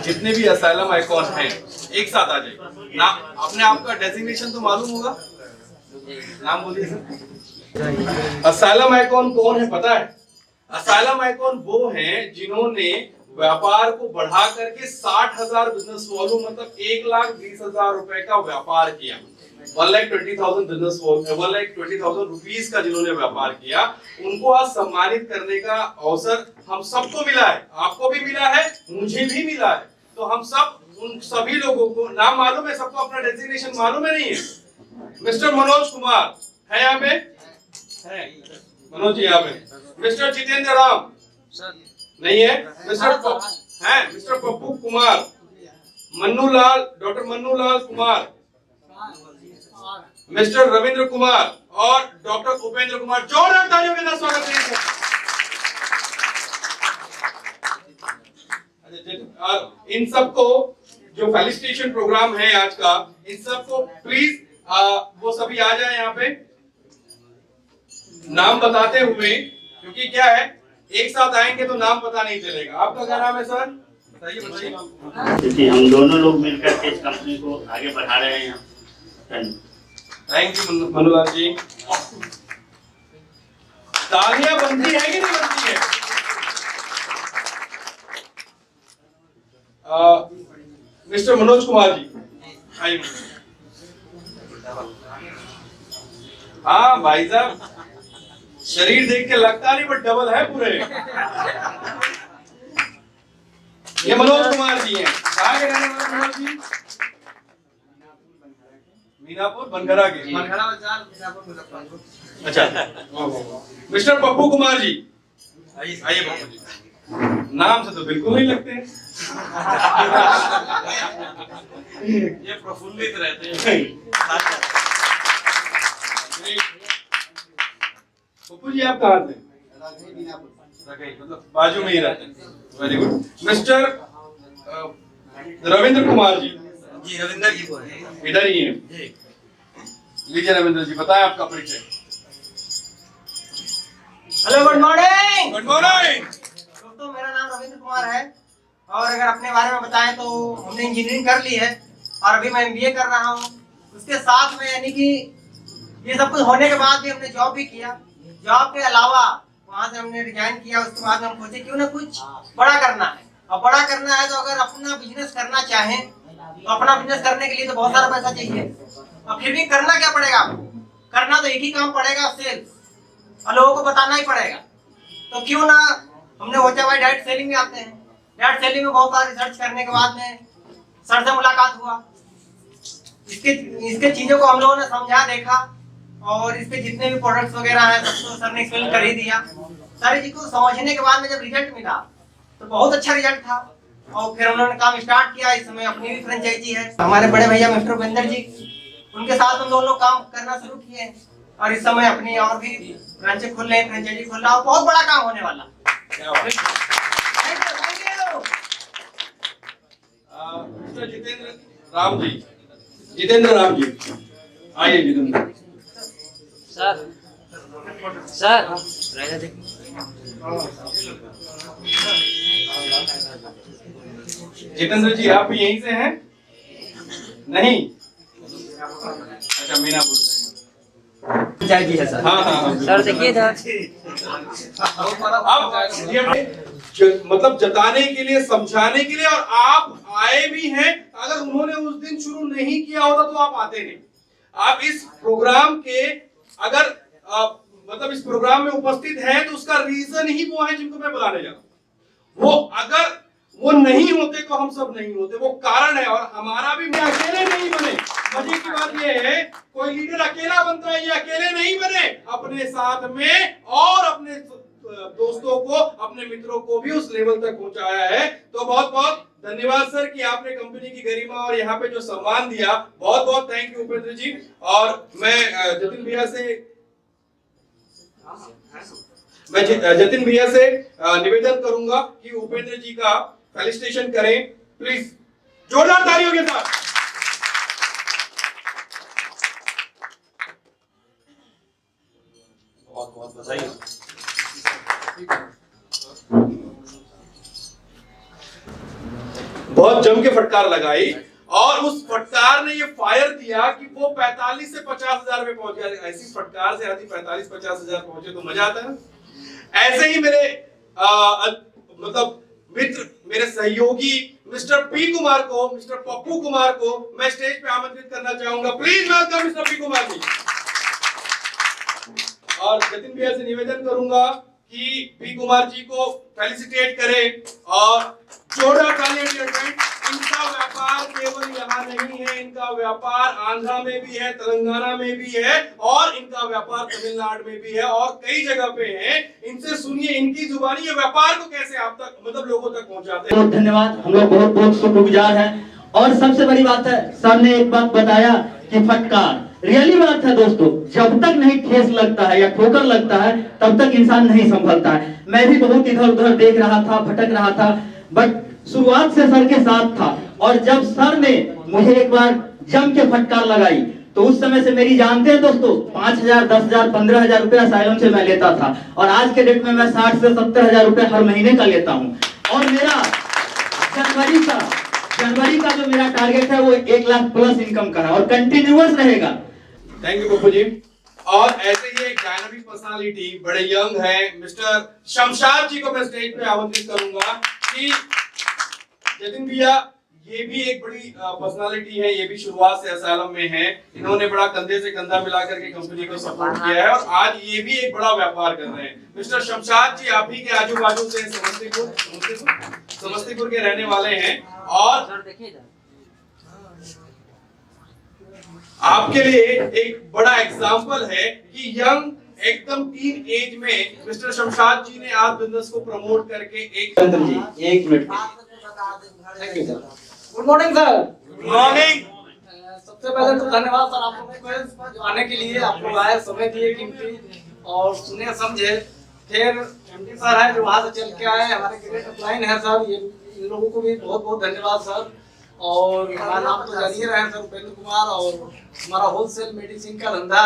Speaker 2: जितने भी असाइलम आइकॉन हैं एक साथ आ जाइए। नाम अपने आपका डेजिग्नेशन तो मालूम होगा, नाम बोलिए सर। असाइलम आइकॉन कौन है पता है? असाइलम आइकॉन वो हैं जिन्होंने व्यापार को बढ़ा करके 60,000 बिजनेस वॉल्यूम मतलब 1,20,000 रुपए का व्यापार किया। 1,20,000 बिजनेस वॉल्यूम 1,20,000 रुपीस का जिन्होंने व्यापार किया, उनको आज सम्मानित करने का अवसर हम सबको मिला है। आपको भी मिला है, मुझे भी मिला है। तो हम सब उन सभी लोगों को नाम मालूम है, सबको अपना डेजिग्नेशन मालूम है नहीं है? मिस्टर मनोज कुमार है यहाँ पे? है मनोज जी यहाँ पे। मिस्टर जितेंद्र राम नहीं है? मिस्टर पप्पू कुमार, डॉक्टर मन्नू लाल कुमार, मिस्टर रविंद्र कुमार और डॉक्टर उपेंद्र कुमार। जोरदार तालियों के साथ स्वागत करिए। इन सबको जो फेलिसिटेशन प्रोग्राम है आज का, इन सबको प्लीज वो सभी आ जाए यहाँ पे नाम बताते हुए, क्योंकि क्या है एक साथ आएंगे तो नाम पता नहीं चलेगा। आपका क्या नाम है सर? बताइए।
Speaker 7: क्योंकि हम दोनों लोग मिलकर के इस कंपनी को आगे बढ़ा रहे हैं।
Speaker 2: थैंक यू मनुलाल जी। तालियां बनती है कि नहीं बनती है? मिस्टर मनोज कुमार जी आइए। हाँ भाई साहब, शरीर देख के लगता नहीं बट डबल है पूरे। ये मनोज कुमार जी हैं। कहाँ के रहने वाले मनोज जी? मीनापुर बनगरा के। अच्छा। मिस्टर पप्पू कुमार जी आइए। पप्पू जी नाम से तो बिल्कुल नहीं लगते हैं।
Speaker 6: ये प्रफुल्लित रहते हैं।
Speaker 2: पप्पू जी आप कहाँ से? मतलब बाजू में ही रहते हैं। Very good. Mister Ravindra Kumar ji
Speaker 3: Ravindra ji
Speaker 2: इधर ही है। लीजिए रविंद्र जी, बताएं आपका परिचय।
Speaker 8: Hello, good morning.
Speaker 2: Good morning.
Speaker 8: दोस्तों, मेरा नाम रविंद्र कुमार है और अगर अपने बारे में बताएं तो हमने इंजीनियरिंग कर ली है और अभी मैं एमबीए कर रहा हूँ। उसके साथ में यानी कि ये सब कुछ होने के बाद भी हमने जॉब भी किया। जॉब के अलावा वहाँ से हमने रिजाइन किया। उसके बाद हम सोचे क्यों ना कुछ बड़ा करना है। और बड़ा करना है तो अगर अपना बिजनेस करना चाहें तो अपना बिजनेस करने के लिए तो बहुत सारा पैसा चाहिए। और फिर भी करना क्या पड़ेगा आपको? करना तो एक ही काम पड़ेगा, सेल्स, और लोगों को बताना ही पड़ेगा। तो क्यों ना हमने सोचा भाई डायरेक्ट सेलिंग में आते हैं। डायरेक्ट सेलिंग में बहुत सारा रिसर्च करने के बाद में सर से मुलाकात हुआ। इसके चीजों को हम लोगों ने समझा, देखा, और इसके जितने भी प्रोडक्ट्स वगैरह हैं सबको सर ने एक्सप्लेन कर ही दिया। सारी चीज को समझने के बाद में जब रिजल्ट मिला तो बहुत अच्छा रिजल्ट था। और फिर उन्होंने काम स्टार्ट किया। इस समय अपनी भी फ्रेंचाइजी है। हमारे बड़े भैया मिस्टर उपेंद्र जी, उनके साथ हम दोनों काम करना शुरू किए और इस समय अपनी और भी ब्रांचें खोल रहे हैं, फ्रेंचाइजी खोल रहा है और बहुत बड़ा काम होने वाला।
Speaker 2: मिस्टर जितेंद्र राम जी आइए। जितेंद्र
Speaker 3: सर रहने दे।
Speaker 2: जितेंद्र जी आप भी यहीं से हैं? नहीं, अच्छा मीनापुर से
Speaker 8: फ्रेंचाइजी है सर।
Speaker 2: हाँ
Speaker 3: सर देखिए इधर।
Speaker 2: अब ये मतलब जताने के लिए, समझाने के लिए, और आप आए भी हैं। अगर उन्होंने उस दिन शुरू नहीं किया होता तो आप आते नहीं। आप इस प्रोग्राम के अगर मतलब इस प्रोग्राम में उपस्थित हैं तो उसका रीजन ही वो है जिनको मैं बुलाने जा रहा हूं। वो अगर वो नहीं होते तो हम सब नहीं होते, वो कारण है। और हमारा भी अकेले नहीं बने। मजे की बात ये है कोई लीडर अकेला बनता है, ये अकेले नहीं बने, अपने साथ में और अपने दोस्तों को, अपने मित्रों को भी उस लेवल तक पहुंचाया है। तो बहुत बहुत धन्यवाद सर कि आपने कंपनी की गरिमा और यहाँ पे जो सम्मान दिया, बहुत बहुत थैंक यू उपेंद्र जी। और मैं जतिन भैया से निवेदन करूंगा कि उपेंद्र जी का फेलिसिटेशन करें प्लीज, जोरदार तालियों के साथ।
Speaker 6: बहुत बहुत बधाई।
Speaker 2: बहुत जम के फटकार लगाई और उस फटकार ने ये फायर दिया कि वो 45 से 50,000 में पहुंच गया। ऐसी फटकार से आदि 45-50,000 पहुंचे तो मजा आता है। ऐसे ही मेरे मतलब मित्र, मेरे सहयोगी मिस्टर पी कुमार को, मिस्टर पप्पू कुमार को मैं स्टेज पे आमंत्रित करना चाहूंगा। Please welcome mister P Kumar ji. और जतिन भैया से निवेदन करूंगा कि पी कुमार जी को फेलिसिटेट करें और जोरदार तालियां। इनका व्यापार केवल यहाँ नहीं है, इनका व्यापार आंध्रा में भी है, तेलंगाना में भी है और इनका व्यापार तमिलनाडु में भी है और कई जगह पे है। इनसे सुनिए इनकी जुबानी ये व्यापार को कैसे आप तक मतलब लोगों तक पहुंचाते हैं।
Speaker 1: बहुत धन्यवाद, हम लोग बहुत बहुत शुक्रगुजार हैं। और सबसे बड़ी बात है, सर ने एक बात बताया कि फटकार, रियली बात है दोस्तों, जब तक नहीं ठेस लगता है या ठोकर लगता है तब तक इंसान नहीं संभलता है। मैं भी बहुत इधर उधर देख रहा था, भटक रहा था, बट शुरुआत से सर के साथ था। और जब सर ने मुझे एक बार जम के फटकार लगाई तो उस समय से मेरी, जानते हैं दोस्तों, 5,000, 10,000, 15,000 रुपया असाइलम से मैं लेता था और आज के डेट में मैं 60 से 70,000 रुपया हर महीने का लेता हूँ। और मेरा जनवरी का जो मेरा टारगेट है वो 1 लाख प्लस इनकम का है और कंटिन्यूअस रहेगा।
Speaker 2: Thank you Pappu ji. और ऐसे ही एक डायनामिक पर्सनालिटी, बड़े यंग है, मिस्टर शमशाद जी को मैं स्टेज पे आमंत्रित करूंगा कि जतिन भैया ये भी एक बड़ी पर्सनालिटी है, ये भी शुरुआत से असाइलम में है। इन्होंने बड़ा कंधे से कंधा मिलाकर के कंपनी को सपोर्ट किया है और आज ये भी एक बड़ा व्यापार कर रहे हैं। मिस्टर शमशाद जी आप ही के आजू बाजू से समस्तीपुर के रहने वाले हैं और आपके लिए एक बड़ा एग्जाम्पल है कि यंग एकदम टीन एज में मिस्टर शमशाद जी ने आप बिजनेस को प्रमोट करके एक
Speaker 1: minute.
Speaker 8: Thank you sir. Good morning sir.
Speaker 2: Good morning.
Speaker 8: सबसे पहले तो धन्यवाद सर आप लोगों को आने के लिए, आप लोग आए, समय दिए कीमती और सुने समझे। फिर एमडी सर है जो वहाँ से चल के आए, हमारे ग्रेट अपलाइन है सर, ये इन लोगों को भी बहुत बहुत धन्यवाद सर। और हमारा नाम तो जान ही रहे हैं सर, उपेंद्र कुमार, और हमारा होलसेल मेडिसिन का धंधा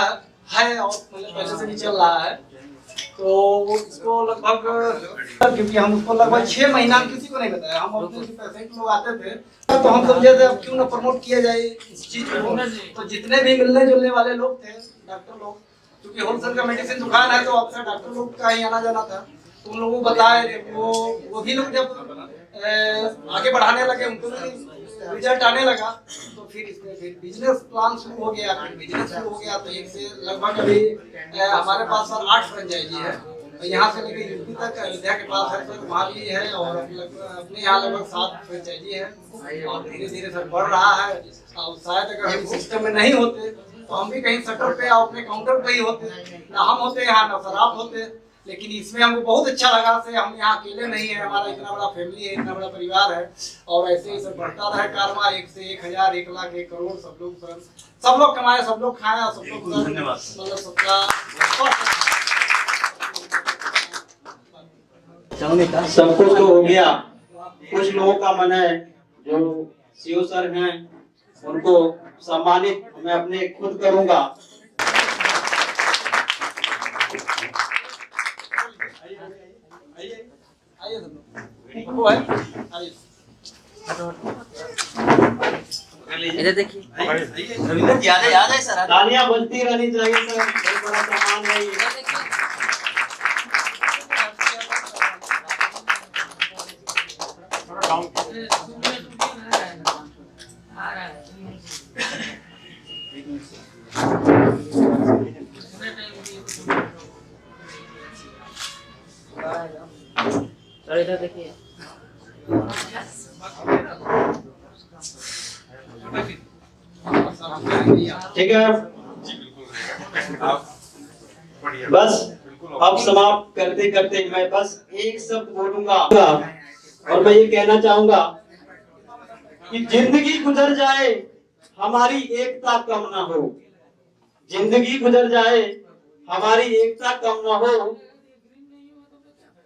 Speaker 8: है और मतलब पहले से भी चल रहा है।
Speaker 5: तो इसको लगभग, क्योंकि हम उसको लगभग 6 महीना किसी को नहीं बताया, हम अपने जो पेशेंट लोग आते थे तो हम समझे थे अब क्यों ना प्रमोट किया जाए इस चीज को। तो जितने भी मिलने जुलने वाले लोग थे, डॉक्टर लोग, क्योंकि होलसेल का मेडिसिन दुकान है तो अक्सर डॉक्टर लोग का ही आना जाना था, तो उन लोगों को बताए, वो भी लोग जब आगे बढ़ाने लगे, उनको भी रिजल्ट आने लगा, तो फिर इसमें फिर बिजनेस प्लान शुरू हो गया। फिर बिजनेस शुरू हो गया तो एक से लगभग अभी हमारे पास सर 8 फ्रेंचाइजी है, यहाँ से लेकर यूपी तक, अयोध्या के पास है सर, वहाँ भी है, और अपने यहाँ लगभग 7 फ्रेंचाइजी है, और धीरे धीरे सर बढ़ रहा है। और शायद अगर हम सिस्टम में नहीं होते तो हम भी कहीं शटर पे या अपने काउंटर पे ही होते, ना हम होते यहाँ, ना सर आप होते। लेकिन इसमें हमको बहुत अच्छा लगा से हम यहाँ अकेले नहीं है, हमारा इतना बड़ा फैमिली है, इतना बड़ा परिवार है, और ऐसे ही सब बढ़ता रहे कारमा, 1 से 1000, 1 लाख, 1 करोड़, सब लोग कमाए, सब लोग खाए, सब लोग
Speaker 7: धन्यवाद।
Speaker 5: मतलब सबका
Speaker 1: सब कुछ तो हो गया। कुछ लोगों का मन है, जो सीओ सर हैं उनको सम्मानित मैं अपने खुद करूंगा।
Speaker 5: आइए सब लोग, वो है, आइए।
Speaker 3: इधर देखिए, रविंद्र जी आ जाए सर,
Speaker 1: तालियां बजती रहनी चाहिए सर, बहुत बड़ा सम्मान है ये।
Speaker 3: इधर देखिए। सर इधर देखिए।
Speaker 1: ठीक है, बस अब समाप्त करते करते मैं बस एक शब्द बोलूंगा, और मैं ये कहना चाहूंगा कि जिंदगी गुजर जाए हमारी एकता कम ना हो, जिंदगी गुजर जाए हमारी एकता कम ना हो,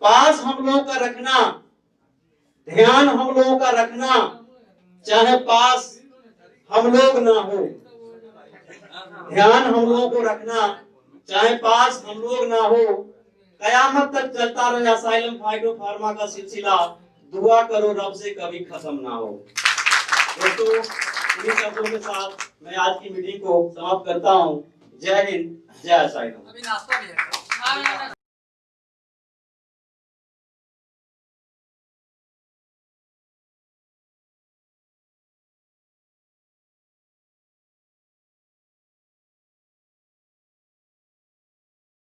Speaker 1: पास हम लोगों का रखना, ध्यान हम लोगों का रखना, चाहे पास हम लोग ना हो, ध्यान हम लोगों को रखना, चाहे पास हम लोग ना हो, कयामत तक चलता रहे असाइलम फाइटो फार्मा का सिलसिला, दुआ करो रब से कभी खत्म ना हो। दोस्तों, इन्हीं शब्दों के साथ मैं आज की मीटिंग को समाप्त करता हूँ। जय हिंद, जय असाइलम।
Speaker 3: अभी नाश्ता भी है।